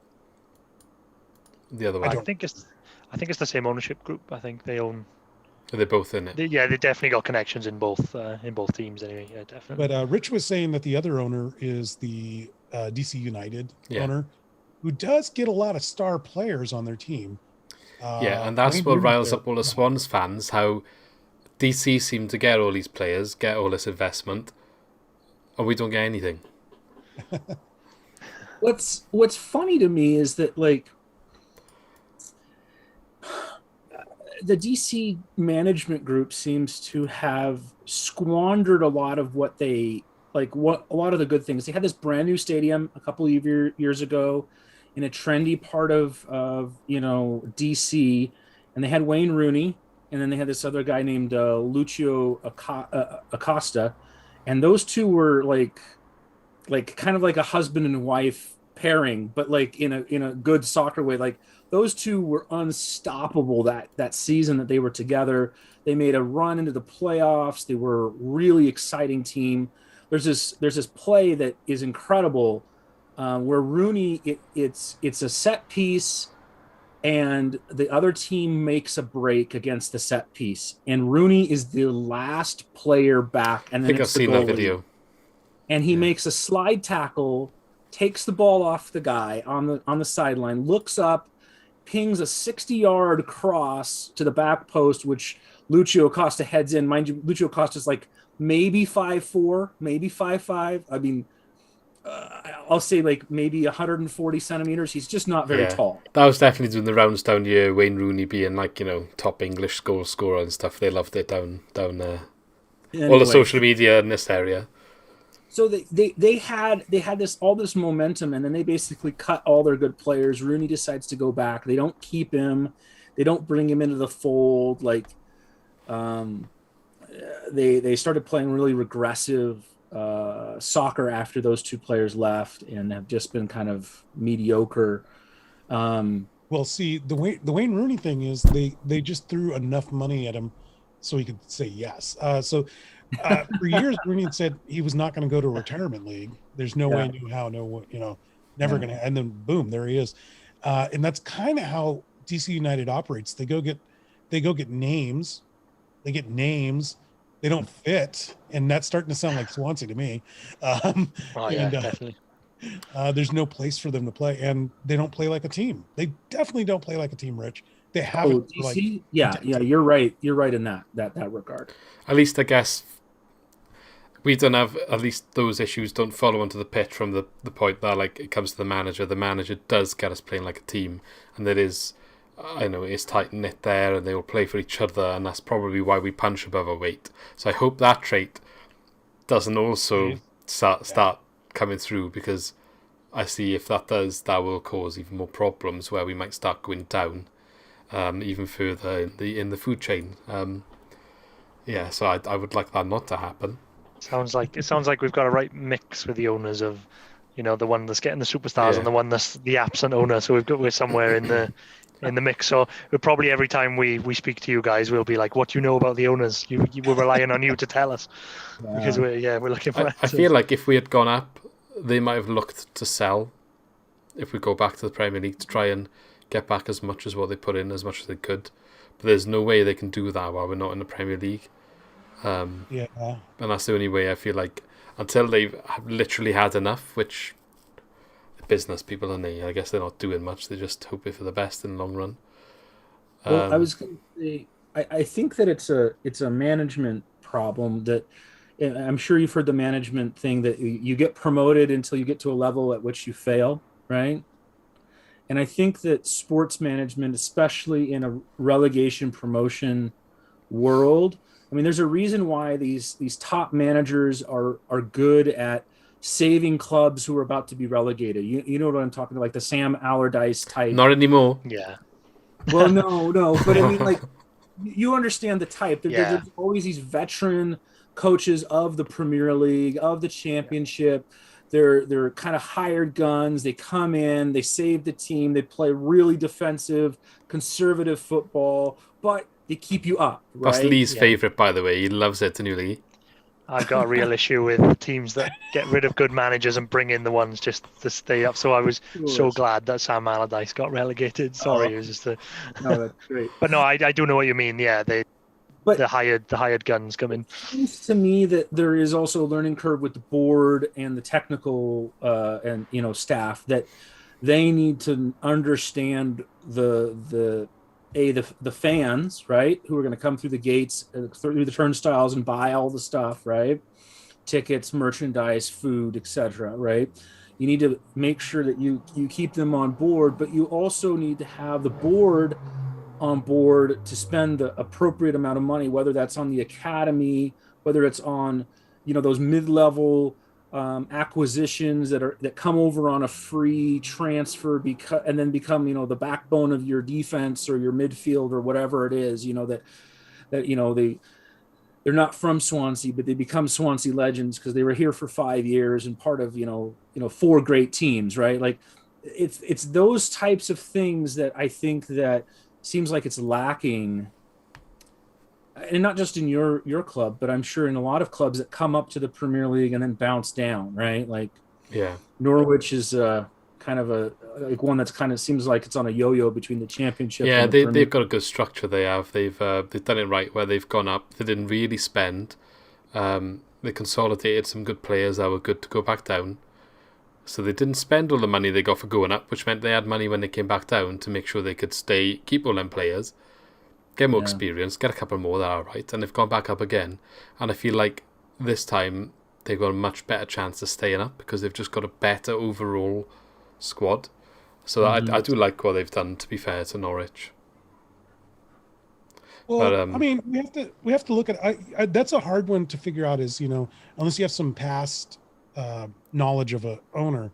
the other one? I think it's the same ownership group. I think they own. Are they both in it? They definitely got connections in both teams anyway. Yeah, definitely. But Rich was saying that the other owner is the DC United owner, who does get a lot of star players on their team. And that's what riles up all the Swans fans, how DC seem to get all these players, get all this investment, and we don't get anything. What's funny to me is that, like, the DC management group seems to have squandered a lot of what a lot of the good things. They had this brand new stadium a couple of years ago in a trendy part of DC, and they had Wayne Rooney, and then they had this other guy named Lucio Acosta, and those two were like kind of like a husband and wife pairing, but like in a good soccer way. Like, those two were unstoppable that season that they were together. They made a run into the playoffs. They were a really exciting team. There's this play that is incredible where Rooney, it's a set piece, and the other team makes a break against the set piece, and Rooney is the last player back. And then I think I've seen that video. And he makes a slide tackle, takes the ball off the guy on the sideline, looks up, pings a 60-yard cross to the back post, which Lucio Acosta heads in. Mind you, Lucio Acosta's like maybe 5'4", maybe 5'5". I mean, I'll say like maybe 140 centimeters. He's just not very tall. That was definitely doing the rounds down here. Wayne Rooney being like, top English goal scorer and stuff. They loved it down there. Anyway, all the social media in this area. So they had all this momentum, and then they basically cut all their good players. Rooney decides to go back. They don't keep him. They don't bring him into the fold. Like, they started playing really regressive soccer after those two players left, and have just been kind of mediocre. Well, see, the Wayne Rooney thing is they just threw enough money at him so he could say yes. For years, Rooney said he was not going to go to a retirement league. There's no way, no how, never going to. And then boom, there he is. And that's kind of how DC United operates. They go get names. They get names. They don't fit, and that's starting to sound like Swansea to me. Definitely. There's no place for them to play, and they don't play like a team. They definitely don't play like a team, Rich. They haven't. DC? You're right. You're right in that regard. At least I guess we don't have, at least those issues don't follow onto the pitch from the point that, like, it comes to the manager. The manager does get us playing like a team, and there is, it's tight knit there, and they will play for each other, and that's probably why we punch above our weight. So I hope that trait doesn't also start coming through, because I see if that does, that will cause even more problems where we might start going down. even further in the food chain. So I would like that not to happen. Sounds like we've got a right mix with the owners of, the one that's getting the superstars and the one that's the absent owner. So we're somewhere in the mix. So we'll probably, every time we speak to you guys, we'll be like, what do you know about the owners? We're relying on you to tell us, because we're looking for I feel like if we had gone up, they might have looked to sell if we go back to the Premier League to try and get back as much as what they put in, as much as they could. But there's no way they can do that while we're not in the Premier League. And that's the only way. I feel like until they've literally had enough, which business people, and I guess they're not doing much. They're just hoping for the best in the long run. Well, I was going to say, I think that it's a management problem. That I'm sure you've heard the management thing, that you get promoted until you get to a level at which you fail, right? And I think that sports management, especially in a relegation promotion world, I mean, there's a reason why these top managers are good at saving clubs who are about to be relegated. You know what I'm talking about, like the Sam Allardyce type. Not anymore. Yeah. Well, no, but I mean, like, you understand the type. There's always these veteran coaches of the Premier League, of the Championship. They're kind of hired guns. They come in, they save the team, they play really defensive, conservative football, but they keep you up, right? That's Lee's favourite, by the way. He loves it, and Lee. I've got a real issue with teams that get rid of good managers and bring in the ones just to stay up. So I was so glad that Sam Allardyce got relegated. Sorry, it was just No, that's great. But no, I do know what you mean. Yeah, the hired guns come in. It seems to me that there is also a learning curve with the board and the technical and staff, that they need to understand the fans, right, who are going to come through the gates, through the turnstiles, and buy all the stuff, right? Tickets, merchandise, food, etc., right? You need to make sure that you keep them on board, but you also need to have the board on board to spend the appropriate amount of money, whether that's on the academy, whether it's on those mid-level acquisitions that come over on a free transfer and then become the backbone of your defense or your midfield or whatever it is, they're not from Swansea, but they become Swansea legends because they were here for 5 years and part of 4 great teams, right? Like it's those types of things that I think that seems like it's lacking, and not just in your club, but I'm sure in a lot of clubs that come up to the Premier League and then bounce down, right? Like, Norwich is kind of one that's kind of seems like it's on a yo-yo between the Championship. Yeah, they've got a good structure. They have. They've done it right where they've gone up. They didn't really spend. They consolidated some good players that were good to go back down. So they didn't spend all the money they got for going up, which meant they had money when they came back down to make sure they could keep all them players, get more experience, get a couple more that are right, and they've gone back up again. And I feel like this time they've got a much better chance of staying up because they've just got a better overall squad. So I do like what they've done, to be fair to Norwich. Well, but, I mean, we have to look at that's a hard one to figure out, is unless you have some past knowledge of a owner.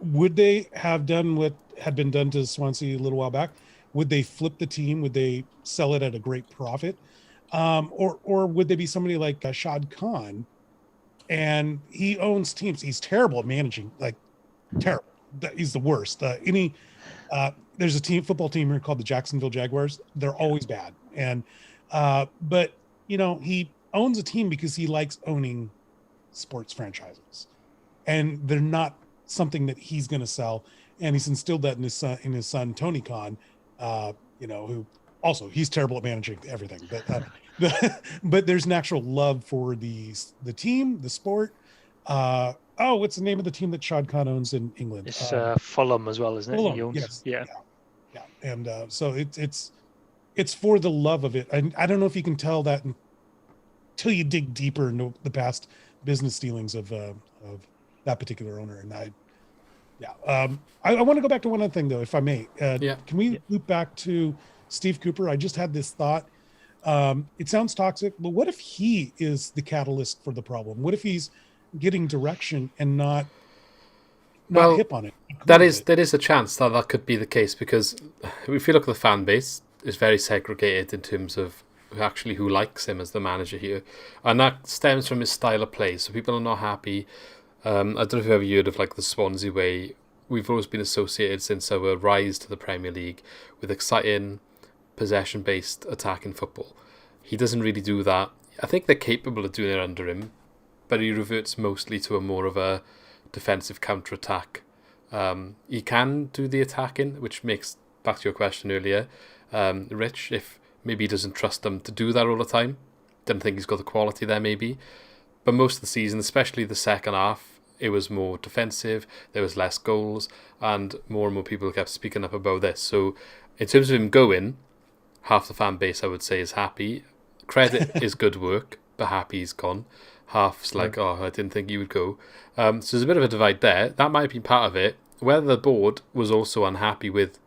Would they have done what had been done to Swansea a little while back? Would they flip the team? Would they sell it at a great profit? Or would they be somebody like Shad Khan, and he owns teams? He's terrible at managing, like terrible. He's the worst. There's a football team here called the Jacksonville Jaguars. They're always bad. And but he owns a team because he likes owning sports franchises, and they're not something that he's going to sell. And he's instilled that in his son Tony Khan, who also, he's terrible at managing everything, but there's an actual love for the team, the sport. What's the name of the team that Shad Khan owns in England? It's Fulham as well, isn't it? Fulham, yes. Yeah. And so it's for the love of it. And I don't know if you can tell that until you dig deeper into the past business dealings of that particular owner. And I want to go back to one other thing, though, if I may. Can we loop back to Steve Cooper? I just had this thought. It sounds toxic, but what if he is the catalyst for the problem? What if he's getting direction and not not hip on it. There is a chance that could be the case, because if you look at the fan base, it's very segregated in terms of who likes him as the manager here, and that stems from his style of play. So people are not happy. I don't know if you've ever heard of like the Swansea way. We've always been associated since our rise to the Premier League with exciting, possession-based attacking football. He doesn't really do that. I think they're capable of doing it under him, but he reverts mostly to a more of a defensive counter-attack. He can do the attacking, which makes, back to your question earlier, Rich, if maybe he doesn't trust them to do that all the time. Don't think he's got the quality there maybe. But most of the season, especially the second half, it was more defensive, there was less goals, and more people kept speaking up about this. So in terms of him going, half the fan base, I would say, is happy. Credit is good work, but happy he's gone. Half's like, oh, I didn't think he would go. So there's a bit of a divide there. That might be part of it. Whether the board was also unhappy with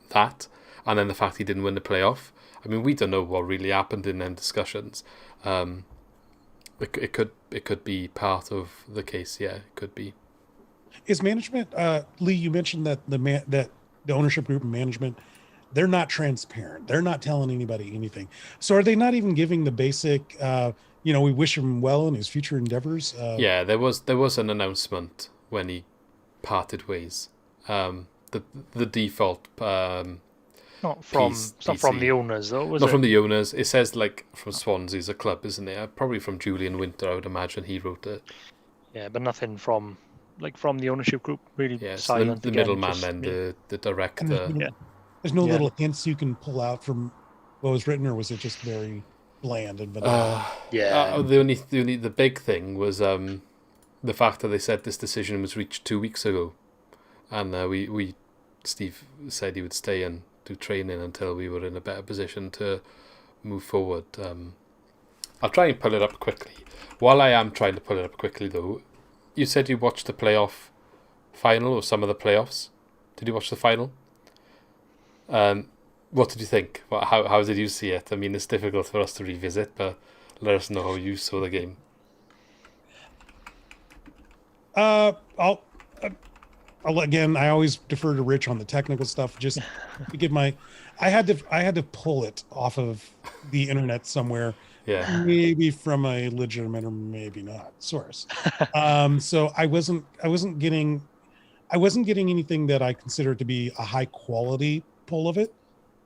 that, and then the fact he didn't win the playoff, I mean, we don't know what really happened in them discussions. It could be part of the case. Yeah, it could be. Is management, Lee? You mentioned that that the ownership group and management, they're not transparent. They're not telling anybody anything. So are they not even giving the basic? We wish him well in his future endeavors. Yeah, there was an announcement when he parted ways. The default. Not from the owners, though, was it? Not from the owners. It says like from Swansea as a club, isn't it? Probably from Julian Winter, I would imagine he wrote it. Yeah, but nothing from the ownership group, really. Yeah, silent. So the middleman, then the director. There's no little hints you can pull out from what was written, or was it just very bland and vanilla? The big thing was the fact that they said this decision was reached 2 weeks ago, and Steve said he would stay and do training until we were in a better position to move forward. I'll try and pull it up quickly. While I am trying to pull it up quickly, though, you said you watched the playoff final or some of the playoffs. Did you watch the final? What did you think? How did you see it? I mean, it's difficult for us to revisit, but let us know how you saw the game. Again, I always defer to Rich on the technical stuff. Just to give I had to pull it off of the internet somewhere. Yeah. Maybe from a legitimate or maybe not source. So I wasn't getting anything that I consider to be a high quality pull of it.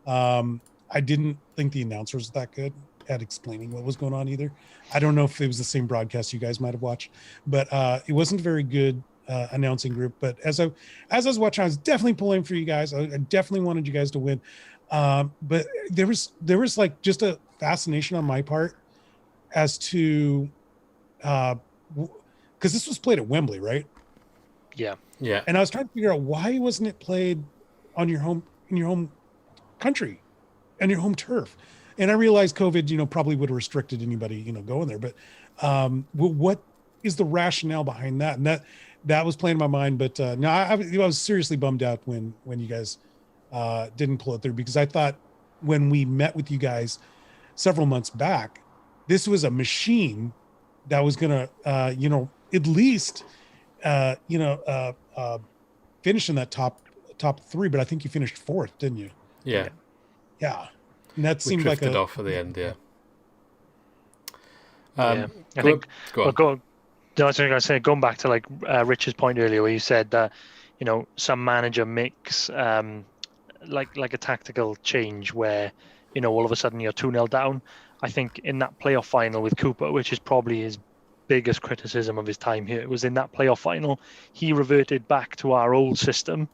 I didn't think the announcer was that good at explaining what was going on either. I don't know if it was the same broadcast you guys might have watched, but it wasn't very good. Announcing group, but as I was watching, I was definitely pulling for you guys. I definitely wanted you guys to win, but there was like just a fascination on my part as to because this was played at Wembley, right? Yeah. And I was trying to figure out why wasn't it played in your home country, and your home turf. And I realized COVID, probably would have restricted anybody, going there. But what is the rationale behind that? And that was playing in my mind, but no, I was seriously bummed out when you guys didn't pull it through, because I thought when we met with you guys several months back, this was a machine that was going to, at least, finish in that top three. But I think you finished fourth, didn't you? Yeah. Yeah. And that seemed like off for the end. Yeah. I think. Go on. I was going to say, going back to like Rich's point earlier, where you said that some manager makes like a tactical change where all of a sudden you're 2-0 down. I think in that playoff final with Cooper, which is probably his biggest criticism of his time here, it was in that playoff final he reverted back to our old system,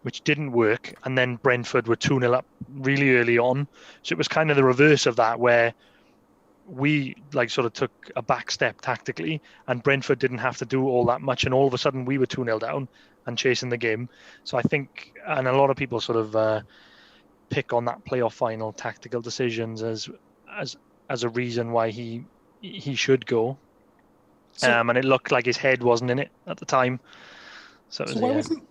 which didn't work, and then Brentford were 2-0 up really early on, so it was kind of the reverse of that, where we sort of took a back step tactically, and Brentford didn't have to do all that much, and all of a sudden we were 2-0 down and chasing the game. So I think, and a lot of people sort of pick on that playoff final tactical decisions as a reason why he should go. And it looked like his head wasn't in it at the time. So why wasn't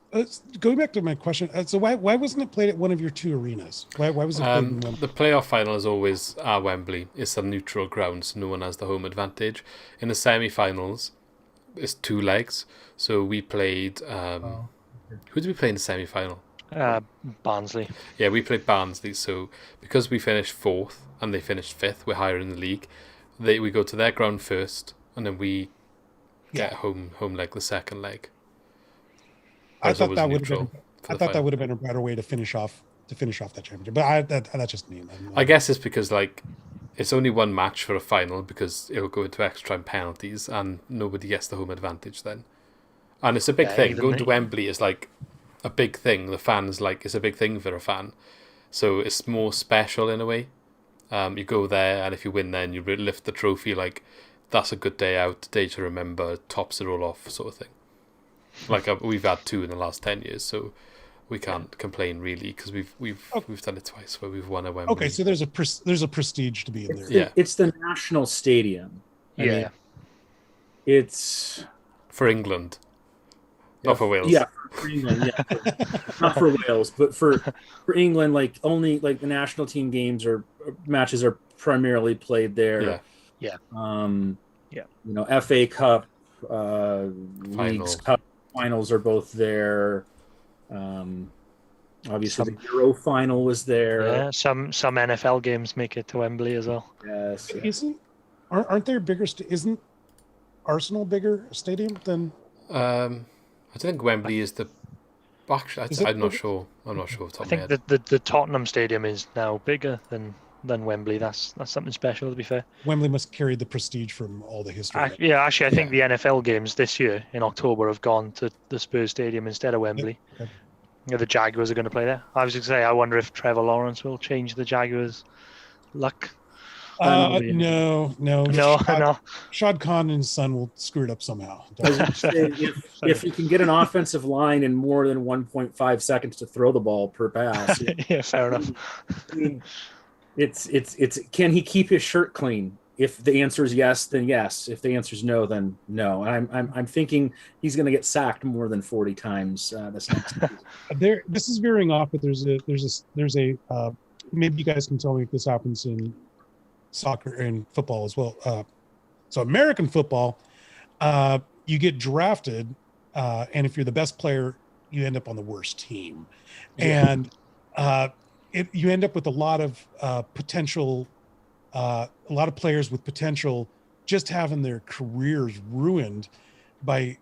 going back to my question? So why wasn't it played at one of your two arenas? Why was it played in Wembley? The playoff final is always at Wembley. It's a neutral ground, so no one has the home advantage. In the semi-finals, it's 2 legs. So we played. Who did we play in the semi-final? Barnsley. Yeah, we played Barnsley. So because we finished 4th and they finished 5th, we're higher in the league. We go to their ground first, and then we get home leg the second leg. I thought that would have been. I thought that would have been a better way to finish off that championship. But that's just me. I guess it's because it's only one match for a final because it'll go into extra time penalties and nobody gets the home advantage then. And it's a big thing. Going to Wembley is like a big thing. The fans it's a big thing for a fan. So it's more special in a way. You go there and if you win then you lift the trophy that's a good day out, day to remember, tops it all off sort of thing. We've had 2 in the last 10 years, so we can't complain really because we've done it twice where we've won a Wembley. Okay, so there's a prestige to be in there. Yeah, it's the national stadium. I mean, it's for England, not for Wales. Yeah, for England. Yeah, not for Wales, but for England. Only the national team games or matches are primarily played there. Yeah. FA Cup, Leagues Cup finals are both there. Obviously the Euro final was there. Yeah, some NFL games make it to Wembley as well. Yes. Aren't there bigger? Isn't Arsenal bigger stadium than? I think Wembley is the. Actually, I'm not sure. I'm not sure. I think the Tottenham Stadium is now bigger than Wembley. That's something special, to be fair. Wembley must carry the prestige from all the history. I think the NFL games this year in October have gone to the Spurs Stadium instead of Wembley. Yeah, okay. The Jaguars are going to play there. I was going to say, I wonder if Trevor Lawrence will change the Jaguars' luck. No. Shad Khan and his son will screw it up somehow. If you can get an offensive line in more than 1.5 seconds to throw the ball per pass. Yeah, fair enough. I mean, it's can he keep his shirt clean? If the answer is yes, then yes. If the answer is no, then no. And I'm thinking he's going to get sacked more than 40 times this next season. This is veering off, but there's a maybe you guys can tell me if this happens in soccer and football as well. So American football, you get drafted, and if you're the best player, you end up on the worst team, and you end up with a lot of potential. A lot of players with potential just having their careers ruined by,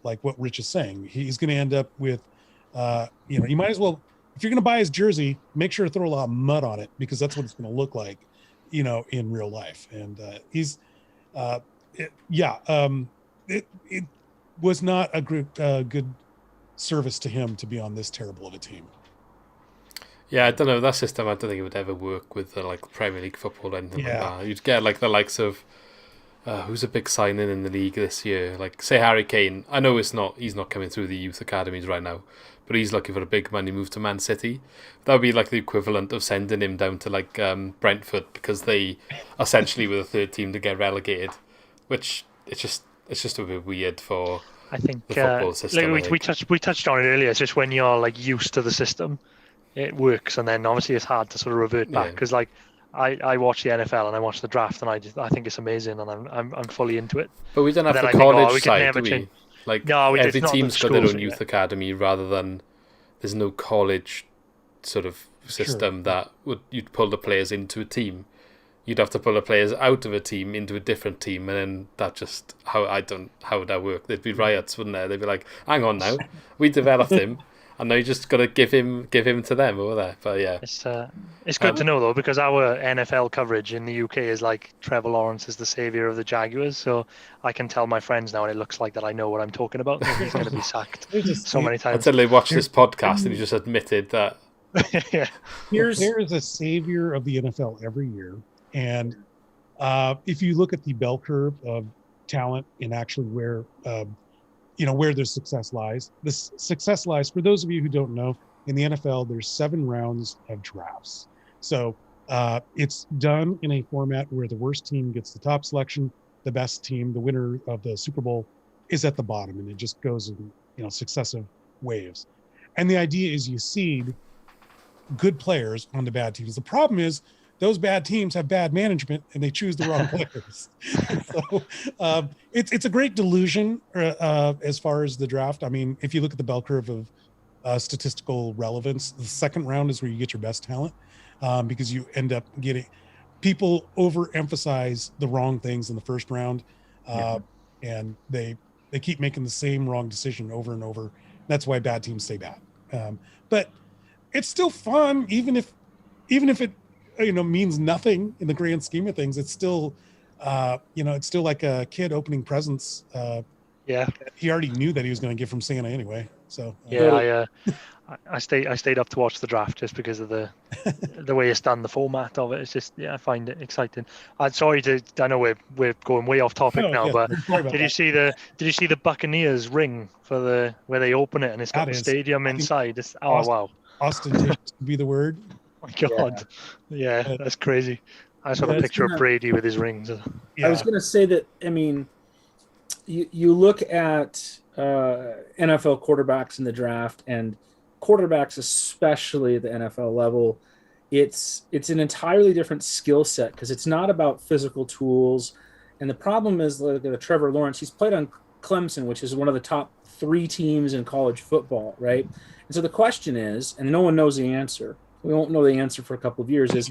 like what Rich is saying. He's going to end up with, you might as well, if you're going to buy his jersey, make sure to throw a lot of mud on it because that's what it's going to look like, in real life. And it was not a good service to him to be on this terrible of a team. Yeah, I don't know. That system, I don't think it would ever work with Premier League football or anything like that. You'd get the likes of who's a big signing in the league this year? Say Harry Kane. I know he's not coming through the youth academies right now, but he's looking for a big money move to Man City. That would be the equivalent of sending him down to Brentford because they essentially were the third team to get relegated, which it's just a bit weird for. I think the football system. We touched on it earlier. It's just when you're used to the system, it works, and then obviously it's hard to sort of revert back because I watch the NFL and I watch the draft and I think it's amazing and I'm fully into it. But we don't have the college side, do we? Every team's got their own youth academy rather than there's no college sort of system that you'd pull the players into a team. You'd have to pull the players out of a team into a different team, and then that just how would that work? There'd be riots, wouldn't there? They'd be like, "Hang on now, we developed him." And now you just got to give him to them over there. But yeah, it's good to know though because our NFL coverage in the UK is Trevor Lawrence is the savior of the Jaguars, so I can tell my friends now, and it looks like that I know what I'm talking about. He's going to be sacked so many times until they watch this podcast and he just admitted that. Yeah, there is a savior of the NFL every year, and if you look at the bell curve of talent and actually where their success lies. This success lies, for those of you who don't know, in the NFL, there's 7 rounds of drafts. So it's done in a format where the worst team gets the top selection, the best team, the winner of the Super Bowl, is at the bottom, and it just goes in successive waves. And the idea is you seed good players on the bad teams. The problem is those bad teams have bad management and they choose the wrong players. So it's a great delusion as far as the draft. I mean, if you look at the bell curve of statistical relevance, the second round is where you get your best talent, because you end up getting people overemphasize the wrong things in the first round, and they keep making the same wrong decision over and over. That's why bad teams stay bad. But it's still fun, even if it means nothing in the grand scheme of things. It's still it's still like a kid opening presents. He already knew that he was going to get from Santa anyway. So I stayed up to watch the draft just because of the way it's done, the format of it. It's just I find it exciting. I know we're going way off topic now, but did you see the Buccaneers ring for where they open it and it's got the stadium inside? Wow. Ostentatious would be the word. Oh my God. Yeah, that's crazy. I just have a picture of Brady with his rings. I was going to say that, I mean, you look at NFL quarterbacks in the draft, and quarterbacks, especially at the NFL level, it's an entirely different skill set because it's not about physical tools. And the problem is Trevor Lawrence, he's played on Clemson, which is one of the top 3 teams in college football, right? And so the question is, and no one knows the answer, we won't know the answer for a couple of years, is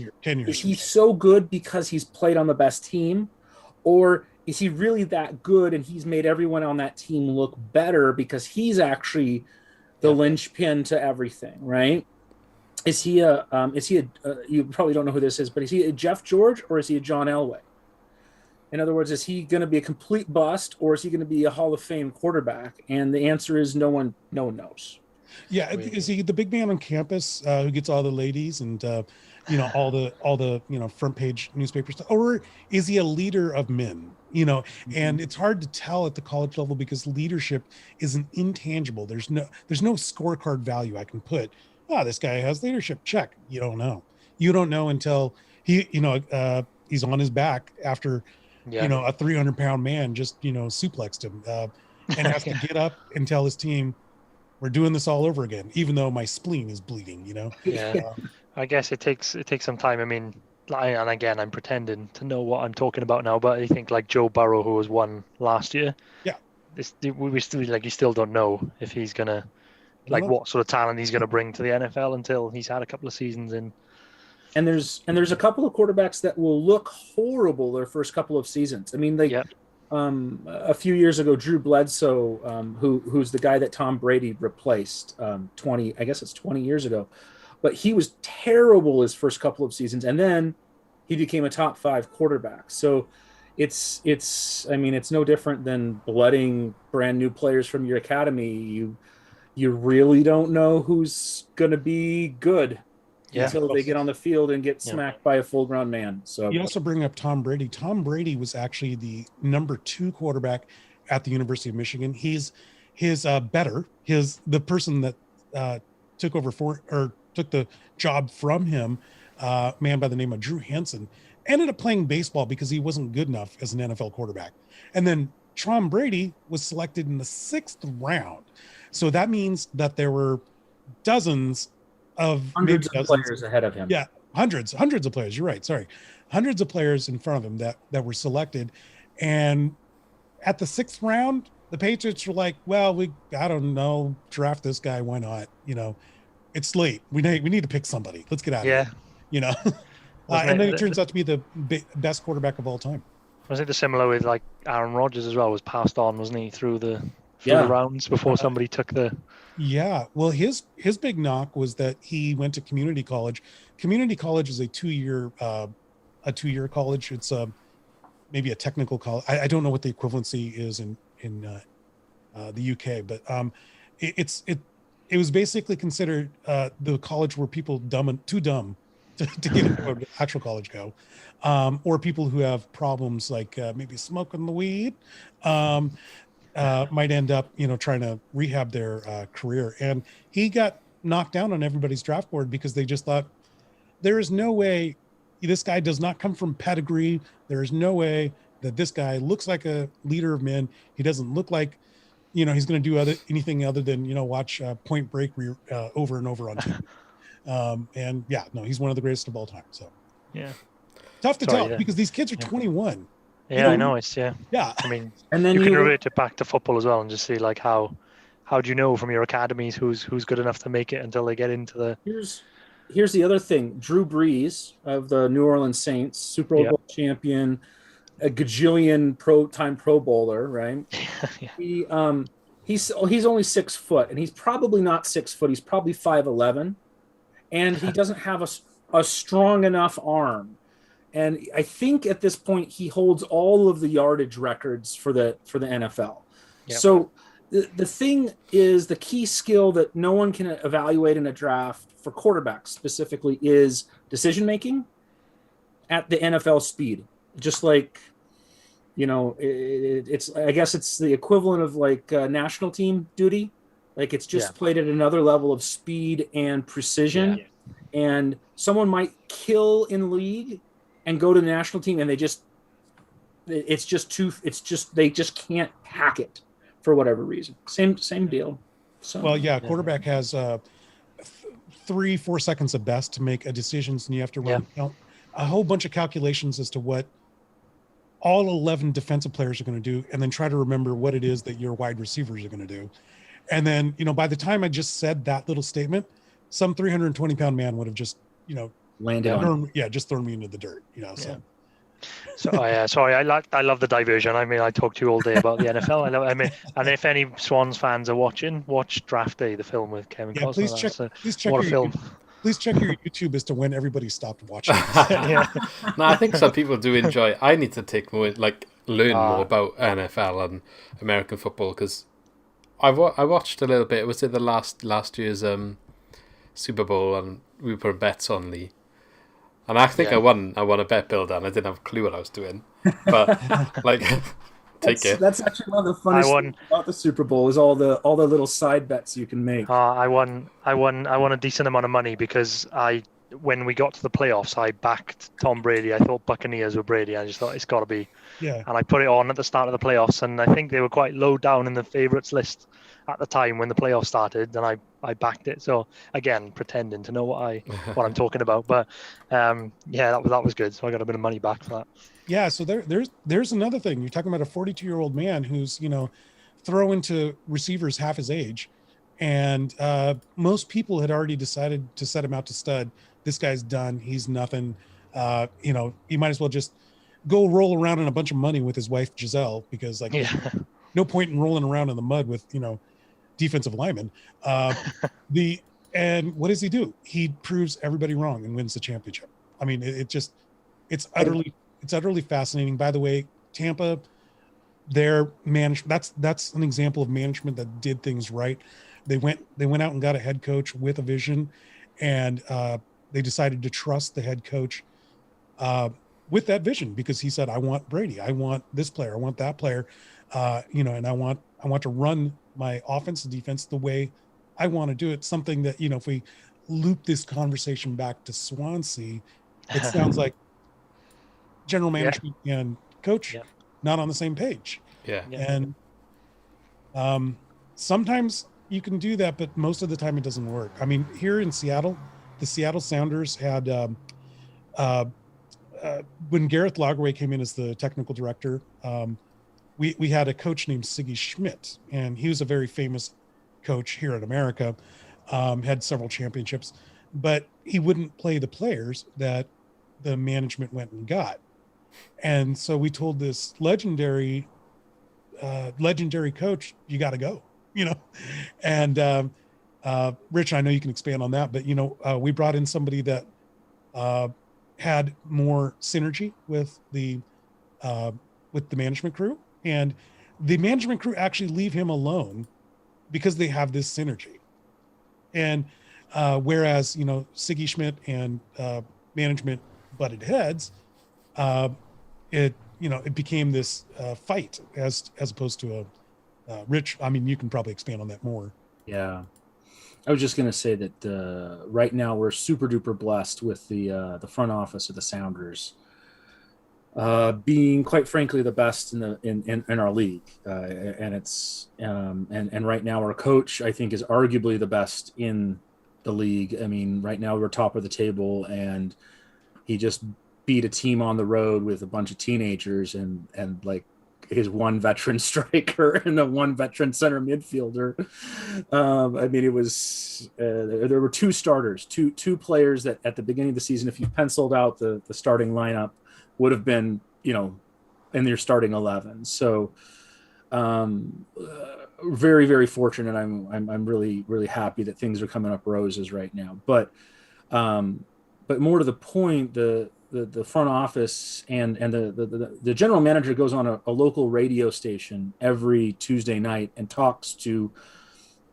he so good because he's played on the best team, or is he really that good and he's made everyone on that team look better because he's actually the linchpin to everything, right? Is he you probably don't know who this is, but is he a Jeff George or is he a John Elway? In other words, is he going to be a complete bust or is he going to be a Hall of Fame quarterback? And the answer is no one knows. Yeah, is he the big man on campus who gets all the ladies and all the front page newspaper stuff, or is he a leader of men? And it's hard to tell at the college level because leadership is an intangible. There's no scorecard value I can put. This guy has leadership. Check. You don't know until he's on his back after a 300-pound man just suplexed him and has to get up and tell his team, we're doing this all over again, even though my spleen is bleeding, I guess it takes some time. I mean, and again, I'm pretending to know what I'm talking about now, but I think like Joe Burrow, who was won last year, we still don't know if he's gonna what sort of talent he's gonna bring to the NFL until he's had a couple of seasons in. And there's a couple of quarterbacks that will look horrible their first couple of seasons. I mean, a few years ago, Drew Bledsoe, who's the guy that Tom Brady replaced 20 years ago. But he was terrible his first couple of seasons, and then he became a top 5 quarterback. So it's no different than blooding brand new players from your academy. You really don't know who's going to be good until they get on the field and get smacked by a full-grown man. So you also bring up Tom Brady. Tom Brady was actually the number 2 quarterback at the University of Michigan. The person that took the job from him, a man by the name of Drew Henson, ended up playing baseball because he wasn't good enough as an NFL quarterback. And then Tom Brady was selected in the 6th round. So that means that there were hundreds of players ahead of him. Yeah, hundreds of players. You're right. Sorry. Hundreds of players in front of him that were selected. And at the 6th round, the Patriots were like, well, I don't know, draft this guy. Why not? It's late. We need to pick somebody. Let's get out of here. And then it turns out to be the best quarterback of all time. Was it similar with like Aaron Rodgers as well? Was passed on, wasn't he, through the rounds before somebody took the. Yeah. Well, his big knock was that he went to community college. Community college is a 2-year college. It's maybe a technical college. I don't know what the equivalency is in the UK, but it was basically considered the college where people too dumb to get into an actual college go, or people who have problems like maybe smoking the weed might end up trying to rehab their career. And he got knocked down on everybody's draft board because they just thought there is no way this guy does not come from pedigree. There is no way that this guy looks like a leader of men. He doesn't look like he's going to do anything other than, watch Point Break over and over on TV. He's one of the greatest of all time. So Yeah. Tough to tell because these kids are 21. Yeah, I know. Yeah. I mean, and then you can relate it back to football as well and just see like how do you know from your academies who's good enough to make it until they get into the... Here's the other thing. Drew Brees of the New Orleans Saints, Super Bowl champion, a gajillion Pro Bowler, right? Yeah. He's only 6 foot, and he's probably not 6 foot. He's probably 5'11", and he doesn't have a strong enough arm. And I think at this point he holds all of the yardage records for the NFL. Yep. So the thing is, the key skill that no one can evaluate in a draft for quarterbacks specifically is decision making at the NFL speed. Just like, it's I guess it's the equivalent of like national team duty. Like it's just played at another level of speed and precision. Yeah. And someone might kill in league and go to the national team, and they just can't hack it for whatever reason. Same deal. So quarterback has 3-4 seconds at best to make a decision, and you have to run a whole bunch of calculations as to what all 11 defensive players are going to do, and then try to remember what it is that your wide receivers are going to do. And then, by the time I just said that little statement, some 320-pound man would have just, landed on. Just thrown me into the dirt, So sorry, I love the diversion. I mean, I talk to you all day about the NFL. And if any Swans fans are watching, watch Draft Day, the film with Kevin Costner. Please check your YouTube as to when everybody stopped watching. No, I think some people do enjoy. I need to take more, learn more about NFL and American football, because I watched a little bit. Was it the last year's Super Bowl, and we put bets on and I think I won a bet builder, and I didn't have a clue what I was doing. But that's actually one of the funnest things about the Super Bowl is all the little side bets you can make. I won a decent amount of money because when we got to the playoffs, I backed Tom Brady. I thought Buccaneers were Brady. I just thought it's got to be. Yeah. And I put it on at the start of the playoffs, and I think they were quite low down in the favorites list at the time when the playoffs started, and I backed it. So again, pretending to know what I'm talking about, but that was good. So I got a bit of money back for that. Yeah. So there's another thing. You're talking about a 42-year-old man who's throwing to receivers half his age, and most people had already decided to set him out to stud. This guy's done. He's nothing. He might as well just go roll around in a bunch of money with his wife Giselle, because no point in rolling around in the mud with defensive linemen. And what does he do? He proves everybody wrong and wins the championship. I mean, it's utterly fascinating. By the way, Tampa, their management, that's an example of management that did things right. They went out and got a head coach with a vision, and they decided to trust the head coach with that vision, because he said, I want Brady, I want this player, I want that player, and I want to run my offense and defense the way I want to do it. Something that, if we loop this conversation back to Swansea, it sounds like general management and coach not on the same page. Yeah. And sometimes you can do that, but most of the time it doesn't work. I mean, here in Seattle, the Seattle Sounders had when Gareth Lagerwey came in as the technical director, we had a coach named Siggy Schmidt, and he was a very famous coach here in America, had several championships, but he wouldn't play the players that the management went and got. And so we told this legendary coach, you got to go, and Rich, I know you can expand on that, but we brought in somebody that had more synergy with the management crew, and the management crew actually leave him alone because they have this synergy. And whereas Siggy Schmidt and management butted heads, it became this fight as opposed to a Rich. I mean, you can probably expand on that more. Yeah. I was just going to say that right now we're super duper blessed with the front office of the Sounders being, quite frankly, the best in our league, and it's and right now our coach, I think, is arguably the best in the league. I mean, right now we're top of the table, and he just beat a team on the road with a bunch of teenagers and like his one veteran striker and the one veteran center midfielder. I mean, it was there were two starters, two players that at the beginning of the season, if you penciled out the starting lineup, would have been, you know, in their starting 11. So very, very fortunate. I'm really, really happy that things are coming up roses right now. But more to the point, the front office and the general manager goes on a local radio station every Tuesday night and talks to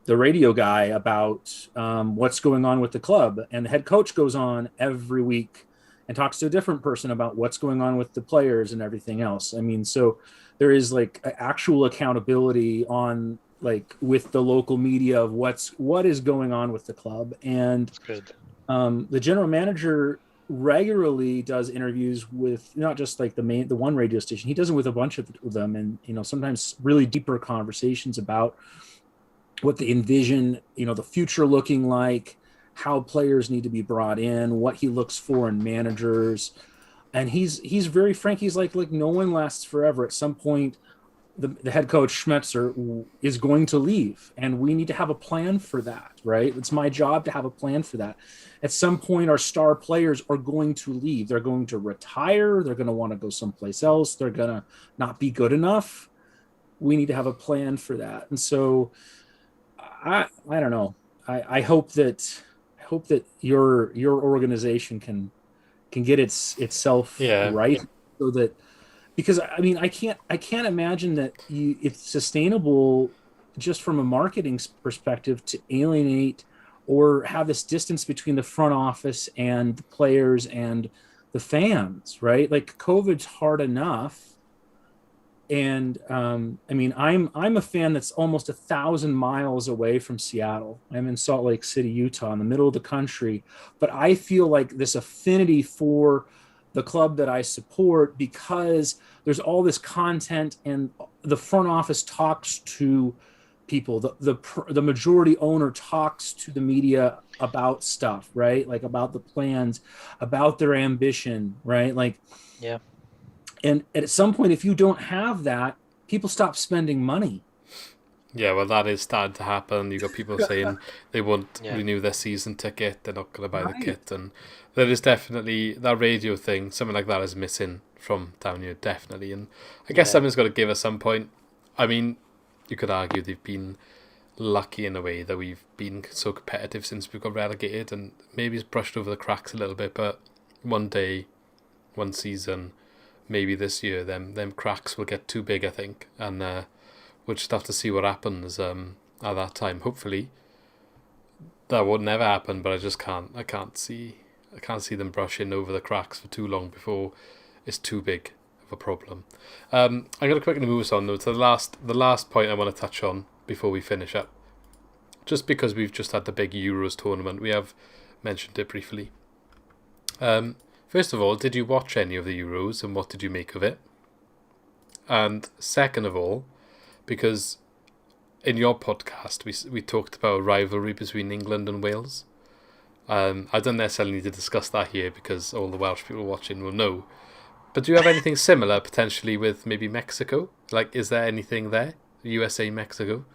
the radio guy about what's going on with the club. And the head coach goes on every week and talks to a different person about what's going on with the players and everything else. I mean, so there is like actual accountability on like with the local media of what is going on with the club. And That's good. The general manager regularly does interviews with not just like the one radio station. He does it with a bunch of them, and you know, sometimes really deeper conversations about what they envision, you know, the future looking like, how players need to be brought in, what he looks for in managers. And he's very frank. He's like no one lasts forever. At some point, the head coach Schmetzer is going to leave, and we need to have a plan for that, right? It's my job to have a plan for that. At some point, our star players are going to leave. They're going to retire. They're going to want to go someplace else. They're going to not be good enough. We need to have a plan for that. And so I don't know. I hope that your organization can get itself right, so that, because I mean, I can't imagine that it's sustainable just from a marketing perspective to alienate or have this distance between the front office and the players and the fans, right? Like COVID's hard enough. And I mean, I'm a fan that's almost 1,000 miles away from Seattle. I'm in Salt Lake City, Utah, in the middle of the country. But I feel like this affinity for the club that I support because there's all this content, and the front office talks to people. The majority owner talks to the media about stuff, right? Like about the plans, about their ambition, right? Like, yeah. And at some point, if you don't have that, people stop spending money. Yeah, well, that is starting to happen. You've got people saying they won't renew their season ticket. They're not going to buy the kit. And there is definitely that radio thing. Something like that is missing from down here, definitely. And I guess something's got to give at some point. I mean, you could argue they've been lucky in a way that we've been so competitive since we got relegated, and maybe it's brushed over the cracks a little bit. But one day, one season, maybe this year, them cracks will get too big, I think, and we'll just have to see what happens at that time. Hopefully, that would never happen, but I can't see them brushing over the cracks for too long before it's too big of a problem. I'm going to quickly move us on though to the last point I want to touch on before we finish up. Just because we've just had the big Euros tournament, we have mentioned it briefly. First of all, did you watch any of the Euros and what did you make of it? And second of all, because in your podcast we talked about a rivalry between England and Wales. I don't necessarily need to discuss that here because all the Welsh people watching will know. But do you have anything similar potentially with maybe Mexico? Like, is there anything there? USA, Mexico?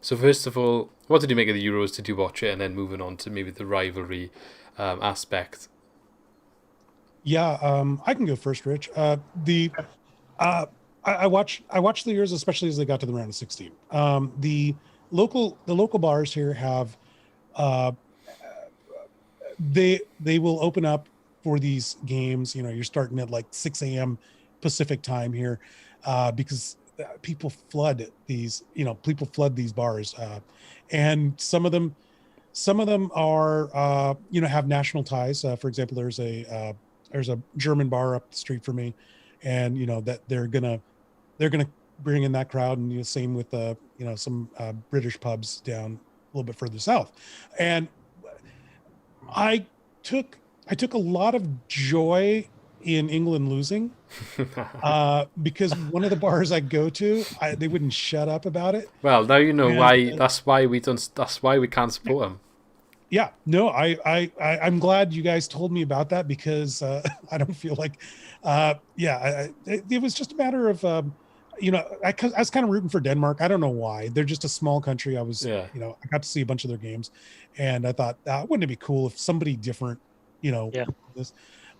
So first of all, what did you make of the Euros? Did you watch it? And then moving on to maybe the rivalry aspect. Yeah, I can go first, Rich. I watched the Euros, especially as they got to the round of 16. The local bars here have they will open up for these games. You know, you're starting at like 6 a.m. Pacific time here because people flood these. You know, people flood these bars, and some of them are have national ties. For example, there's a German bar up the street for me, and that they're gonna bring in that crowd, and same with some British pubs down a little bit further south. And I took a lot of joy in England losing because one of the bars I go to, they wouldn't shut up about it. Well, now you know why. That's why we can't support them. Yeah, no, I'm glad you guys told me about that because I don't feel like, it was just a matter of, I was kind of rooting for Denmark. I don't know why. They're just a small country. I got to see a bunch of their games, and I thought, wouldn't it be cool if somebody different, this,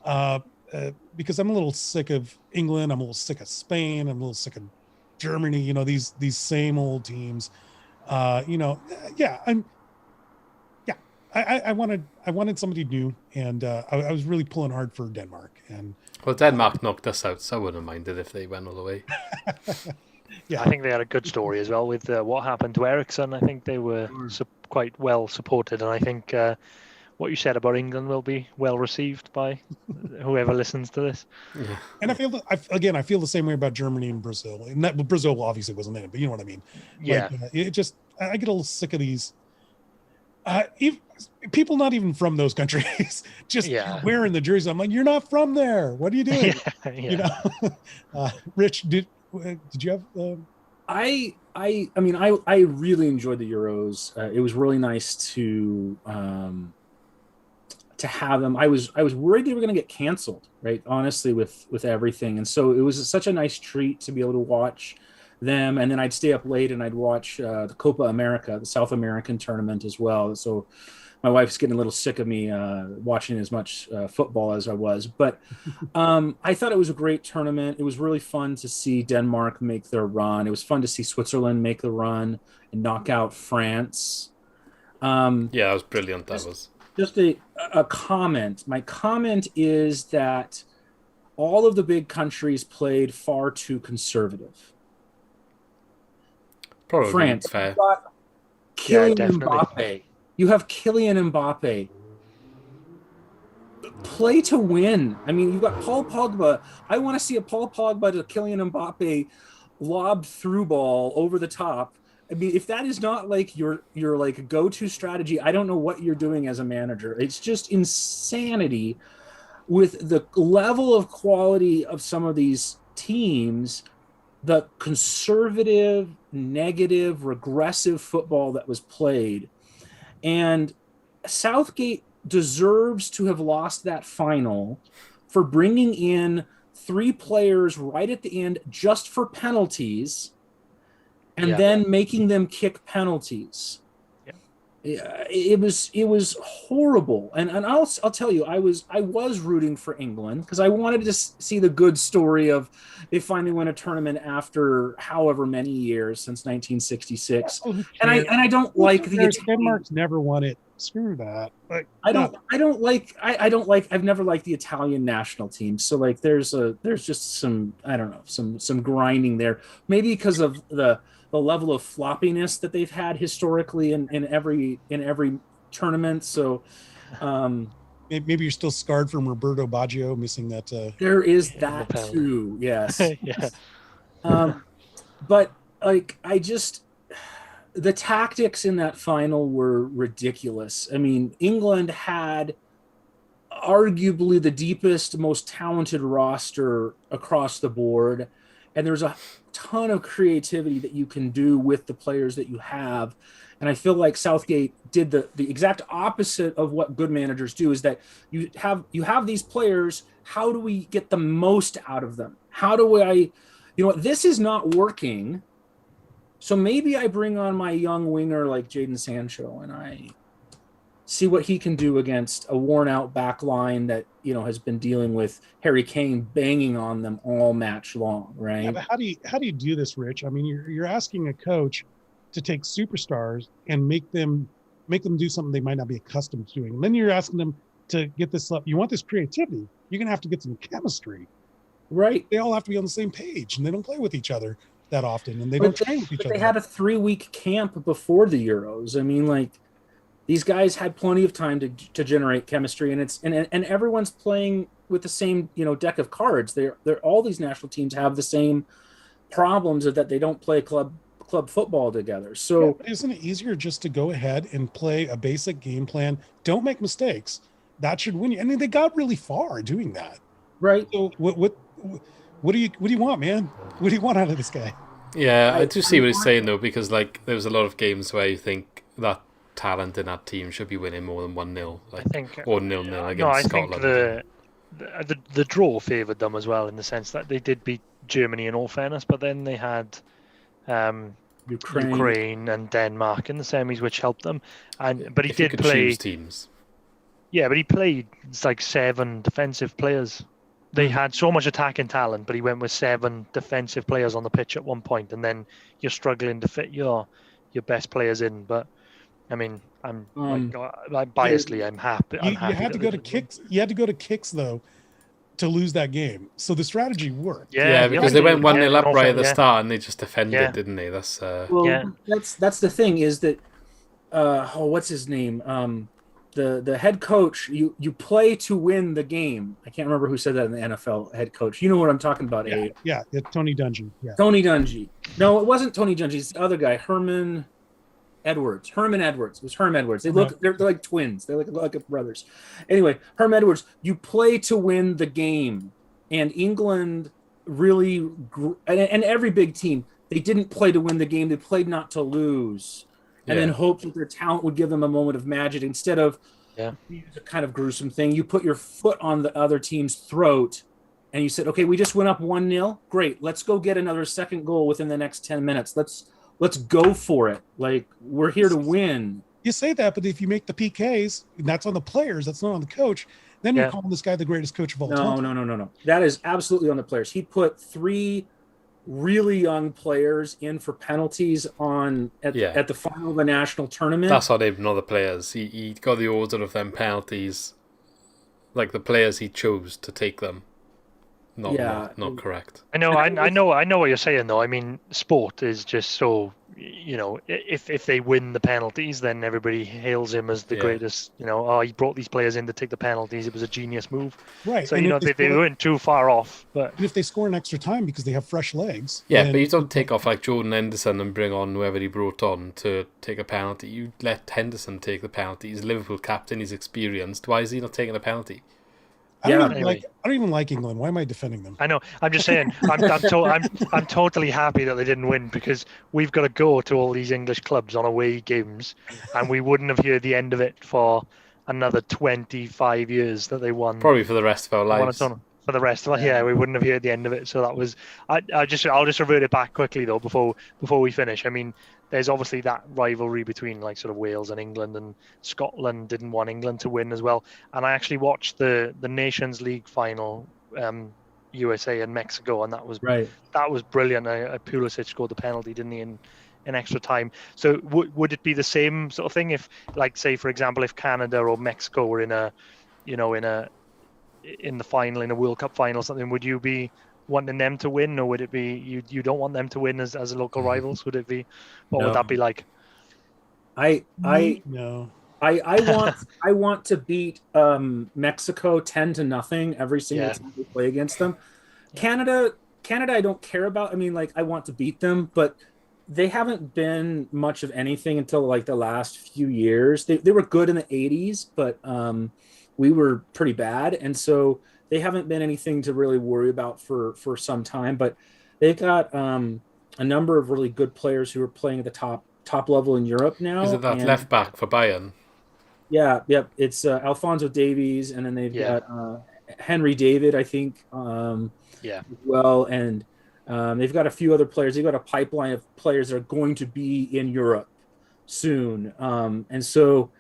because I'm a little sick of England. I'm a little sick of Spain. I'm a little sick of Germany. These same old teams. I wanted somebody new, and I was really pulling hard for Denmark. And well, Denmark knocked us out, so I wouldn't have minded if they went all the way. Yeah, I think they had a good story as well with what happened to Ericsson. I think they were quite well supported, and I think what you said about England will be well received by whoever listens to this. Yeah. And I feel the same way about Germany and Brazil. And that Brazil obviously wasn't in it, but you know what I mean. Yeah, I get a little sick of these. People not even from those countries just wearing the jersey. I'm like, you're not from there. What are you doing? Rich, did you have? I mean, I really enjoyed the Euros. It was really nice to have them. I was worried they were going to get canceled, right? Honestly, with everything, and so it was such a nice treat to be able to watch them. And then I'd stay up late and I'd watch the Copa America, the South American tournament as well. So my wife's getting a little sick of me watching as much football as I was. But I thought it was a great tournament. It was really fun to see Denmark make their run. It was fun to see Switzerland make the run and knock out France. That was brilliant. That was just a comment. My comment is that all of the big countries played far too conservative. Probably France, fair. you've got Kylian Mbappe. You have Kylian Mbappe. Play to win. I mean, you've got Paul Pogba. I want to see a Paul Pogba to Kylian Mbappe lob through ball over the top. I mean, if that is not like your like go-to strategy, I don't know what you're doing as a manager. It's just insanity with the level of quality of some of these teams. The conservative, negative, regressive football that was played. And Southgate deserves to have lost that final for bringing in 3 players right at the end just for penalties and then making them kick penalties. It was horrible, and I'll tell you, I was rooting for England because I wanted to see the good story of they finally win a tournament after however many years since 1966. And I don't like the Denmark's never won it. Screw that. Like, I've never liked the Italian national team. So like there's just some, I don't know, some grinding there. Maybe because of the level of floppiness that they've had historically in every tournament. So maybe you're still scarred from Roberto Baggio missing that. There is that too. Yes. But like, the tactics in that final were ridiculous. I mean, England had arguably the deepest, most talented roster across the board. And there's a ton of creativity that you can do with the players that you have. And I feel like Southgate did the exact opposite of what good managers do, is that you have these players. How do we get the most out of them? How do this is not working. So maybe I bring on my young winger like Jadon Sancho and I see what he can do against a worn out back line that, has been dealing with Harry Kane banging on them all match long. Right. Yeah, but how do you do this, Rich? I mean, you're asking a coach to take superstars and make them do something they might not be accustomed to doing. And then you're asking them to get this up. You want this creativity. You're going to have to get some chemistry. Right. They all have to be on the same page, and they don't play with each other that often, and they don't train with each other. They had a 3-week camp before the Euros. I mean, like, these guys had plenty of time to generate chemistry, and everyone's playing with the same deck of cards. They're all these national teams have the same problems of that they don't play club football together. So isn't it easier just to go ahead and play a basic game plan? Don't make mistakes. That should win you. I mean, they got really far doing that. Right. So what do you want, man? What do you want out of this guy? Yeah, I do see what he's saying though, because like there was a lot of games where you think that talent in that team should be winning more than 1-0, like, I think, or 0-0 against no, I Scotland. think the draw favoured them as well, in the sense that they did beat Germany in all fairness, but then they had Ukraine and Denmark in the semis, which helped them. But he if you did could play choose teams. Yeah, but he played like 7 defensive players. They had so much attacking talent, but he went with 7 defensive players on the pitch at one point, and then you're struggling to fit your best players in. But I mean, I'm biasedly, I'm happy. You had to go to kicks. You had to go to kicks though to lose that game. So the strategy worked. Yeah, because they went 1-0 up right at the start, and they just defended, didn't they? That's that's the thing, is that what's his name? The head coach, you play to win the game. I can't remember who said that in the NFL, head coach. You know what I'm talking about, Abe? Yeah, Tony Dungy. Yeah. Tony Dungy. No, it wasn't Tony Dungy. It's the other guy, Herman Edwards. It was Herm Edwards. They're like twins. They're like brothers. Anyway, Herm Edwards, you play to win the game. And England really and every big team, they didn't play to win the game. They played not to lose. And then hoped that their talent would give them a moment of magic. Instead of a kind of gruesome thing, you put your foot on the other team's throat and you said, okay, we just went up 1-0. Great. Let's go get another second goal within the next 10 minutes. Let's go for it. Like, we're here to win. You say that, but if you make the PKs, that's on the players, that's not on the coach, then you're calling this guy the greatest coach of all time. No. That is absolutely on the players. He put 3 really young players in for penalties at the final of the national tournament. That's not even other players. He got the order of them penalties, like the players he chose to take them. Not correct. I know what you're saying though. I mean, sport is just so, if they win the penalties, then everybody hails him as the greatest. He brought these players in to take the penalties. It was a genius move. Right. So they weren't too far off. But if they score an extra time because they have fresh legs. Yeah, but you don't take off like Jordan Henderson and bring on whoever he brought on to take a penalty. You let Henderson take the penalty. He's Liverpool captain. He's experienced. Why is he not taking a penalty? I don't even like England. Why am I defending them? I know. I'm just saying. I'm totally happy that they didn't win, because we've got to go to all these English clubs on away games, and we wouldn't have heard the end of it for another 25 years that they won. Probably for the rest of our lives. For the rest of we wouldn't have heard the end of it. So that was. I'll just revert it back quickly though before we finish. I mean, there's obviously that rivalry between like sort of Wales and England, and Scotland didn't want England to win as well. And I actually watched the Nations League final, USA and Mexico, and that was brilliant. Pulisic scored the penalty, didn't he, in extra time? So would it be the same sort of thing if, like, say for example, if Canada or Mexico were in the final, in a World Cup final or something, would you be wanting them to win, or would it be you don't want them to win as local rivals? Would it be, what would that be like? I no. I want to beat Mexico 10-0 every single time we play against them. Canada I don't care about. I mean, like, I want to beat them, but they haven't been much of anything until like the last few years. They were good in the 80s, but we were pretty bad, and so they haven't been anything to really worry about for some time. But they've got a number of really good players who are playing at the top level in Europe now. Is it that left back for Bayern? Yeah, yep. It's Alphonso Davies, and then they've got Henry David, I think. As well, and they've got a few other players. They've got a pipeline of players that are going to be in Europe soon, and so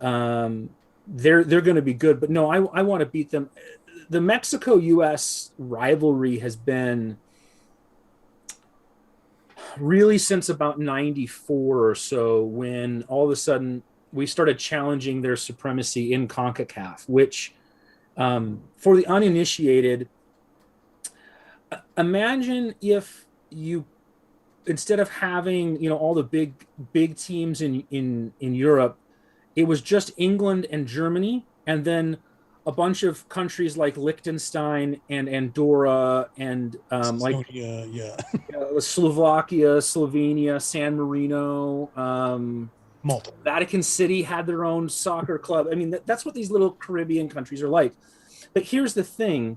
they're going to be good. But no, I want to beat them. The Mexico-U.S. rivalry has been really since about 94 or so, when all of a sudden we started challenging their supremacy in CONCACAF, which for the uninitiated, imagine if you, instead of having, all the big teams in Europe, it was just England and Germany, and then a bunch of countries like Liechtenstein and Andorra and Slovakia, Slovenia, San Marino, Malta. Vatican City had their own soccer club. I mean, that's what these little Caribbean countries are like. But here's the thing.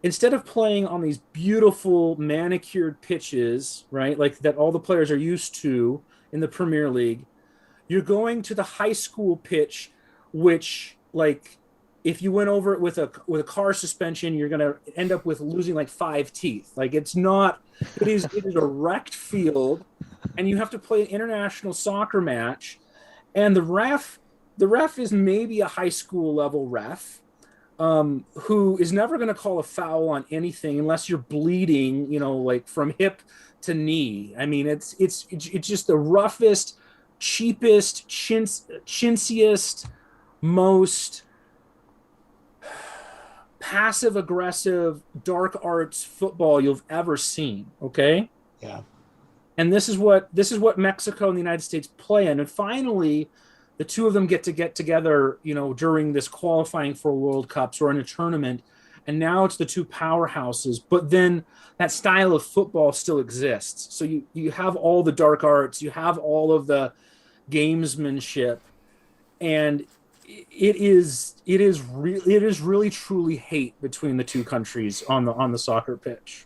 Instead of playing on these beautiful manicured pitches, right, like that all the players are used to in the Premier League, You're going to the high school pitch, which, like, if you went over it with a car suspension, you're going to end up with losing like 5 teeth. Like, it is a wrecked field, and you have to play an international soccer match, and the ref is maybe a high school level ref, who is never going to call a foul on anything unless you're bleeding, like from hip to knee. I mean, it's just the roughest, cheapest, chintziest, most passive aggressive dark arts football you've ever seen. Okay. Yeah. And this is what Mexico and the United States play in. And finally, the two of them get together, during this qualifying for World Cups or in a tournament. And now it's the two powerhouses, but then that style of football still exists. So you have all the dark arts, you have all of the gamesmanship, and it is really truly hate between the two countries on the soccer pitch.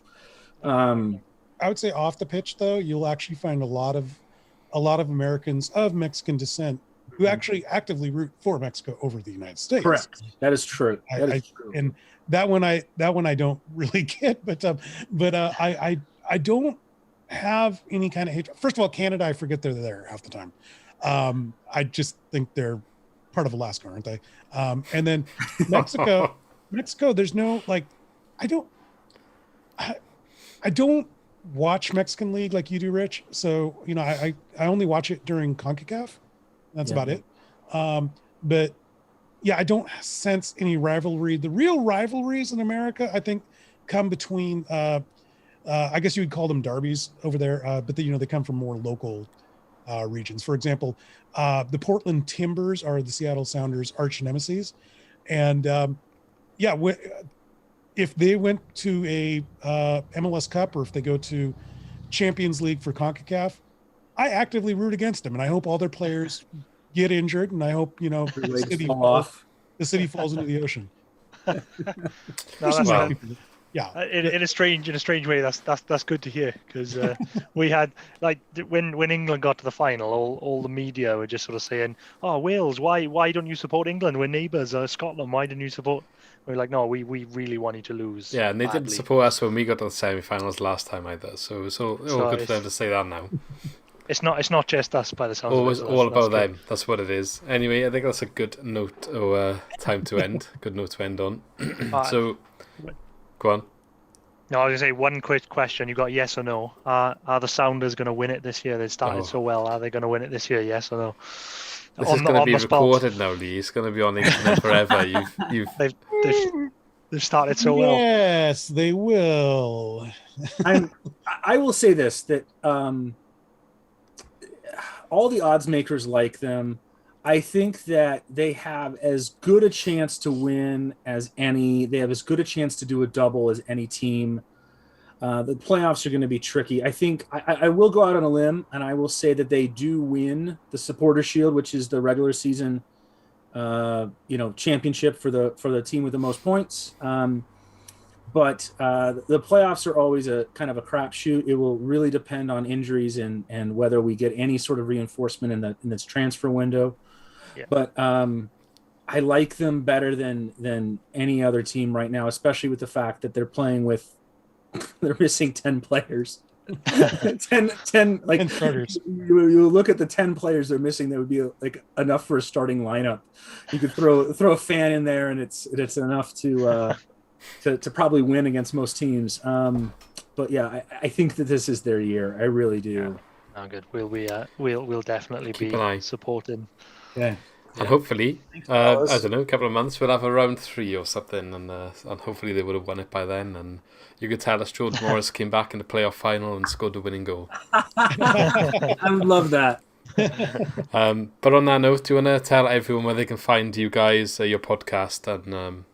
I would say off the pitch, though, you'll actually find a lot of Americans of Mexican descent who actually actively root for Mexico over the United States. Correct. That is true. True. And that one I don't really get, but I don't have any kind of hatred. First of all, Canada, I forget they're there half the time. I just think they're part of Alaska, aren't they? And then Mexico, there's no, like, I don't watch Mexican League like you do, Rich. So, I only watch it during CONCACAF. That's about it. But yeah, I don't sense any rivalry. The real rivalries in America, I think, come between, I guess you would call them derbies over there. But they come from more local regions. For example, the Portland Timbers are the Seattle Sounders' arch nemesis. And if they went to a MLS Cup, or if they go to Champions League for CONCACAF, I actively root against them, and I hope all their players get injured, and I hope the city falls into the ocean. Yeah. In a strange way, that's good to hear, because we had, like, when England got to the final, all the media were just sort of saying, "Oh, Wales, why don't you support England? We're neighbours. Scotland, why didn't you support?" We're like, no, we really wanted to lose. Yeah, and they didn't support us when we got to the semi-finals last time either. So it's all good for them to say that now. It's not just us, by the sounds of it. It's all about them. That's what it is. Anyway, I think that's a good note or time to end. Good note to end on. So, go on. No, I was going to say one quick question. You got yes or no? Are the Sounders going to win it this year? They started so well. Are they going to win it this year? Yes or no? This is going to be recorded now, Lee. It's going to be on the internet forever. They've started so well. Yes, they will. I will say this, that all the odds makers like them. I think that they have as good a chance to win as any. They have as good a chance to do a double as any team. The playoffs are going to be tricky. I think I will go out on a limb, and I will say that they do win the Supporter Shield, which is the regular season, championship for the team with the most points. But the playoffs are always a kind of a crapshoot. It will really depend on injuries and whether we get any sort of reinforcement in this transfer window. Yeah. But I like them better than any other team right now, especially with the fact that they're missing 10 players. 10 like 10 starters. You look at the 10 players they're missing, that would be like enough for a starting lineup. You could throw a fan in there, and it's enough to probably win against most teams. But yeah, I think that this is their year. I really do. Yeah. Oh, good. We'll definitely be supporting. Yeah. And hopefully, I don't know, a couple of months we'll have a round 3 or something, and hopefully they would have won it by then. And you could tell us George Morris came back in the playoff final and scored the winning goal. I would love that. But on that note, do you want to tell everyone where they can find you guys, your podcast, and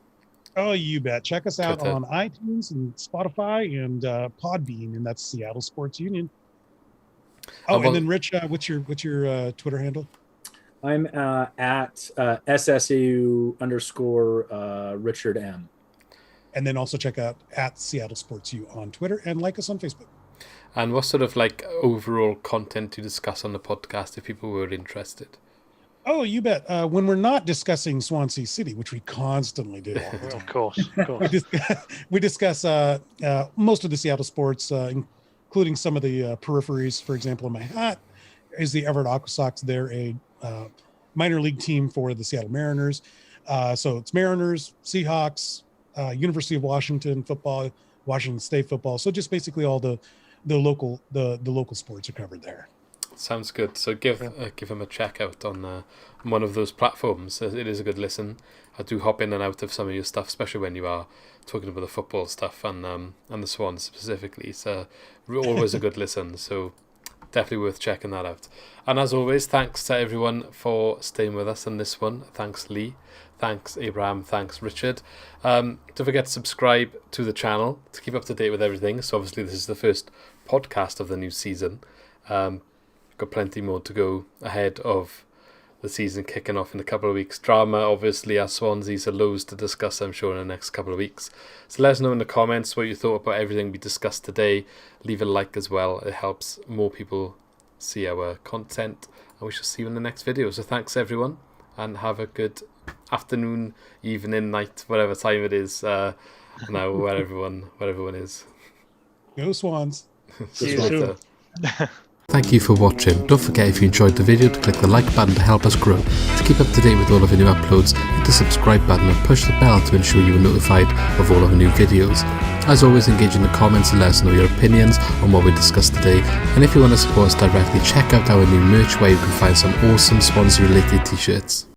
oh, you bet. Check us out on iTunes and Spotify and Podbean, and that's Seattle Sports Union. Oh, and then Rich, what's your Twitter handle? I'm at SSAU_Richard M. And then also check out at Seattle Sports U on Twitter, and like us on Facebook. And what sort of like overall content to discuss on the podcast if people were interested? Oh, you bet. When we're not discussing Swansea City, which we constantly do, Of course. we discuss most of the Seattle sports, including some of the peripheries. For example, in my hat is the Everett Aqua Sox. They're a minor league team for the Seattle Mariners. So it's Mariners, Seahawks, University of Washington football, Washington State football. So just basically all the local sports are covered there. Sounds good. So give them a check out on one of those platforms. It is a good listen. I do hop in and out of some of your stuff, especially when you are talking about the football stuff and the Swans specifically. So always a good listen. So definitely worth checking that out. And as always, thanks to everyone for staying with us on this one. Thanks, Lee. Thanks, Abraham. Thanks, Richard. Don't forget to subscribe to the channel to keep up to date with everything. So obviously this is the first podcast of the new season. Got plenty more to go ahead of the season kicking off in a couple of weeks. Drama, obviously, at Swansea, so loads to discuss, I'm sure, in the next couple of weeks. So let us know in the comments what you thought about everything we discussed today. Leave a like as well. It helps more people see our content. And we shall see you in the next video. So thanks, everyone, and have a good afternoon, evening, night, whatever time it is now, where everyone is. Go Swans. See you soon. Thank you for watching. Don't forget, if you enjoyed the video, to click the like button to help us grow. To keep up to date with all of our new uploads, hit the subscribe button and push the bell to ensure you are notified of all of our new videos. As always, engage in the comments and let us know your opinions on what we discussed today. And if you want to support us directly, check out our new merch where you can find some awesome Swansea related t-shirts.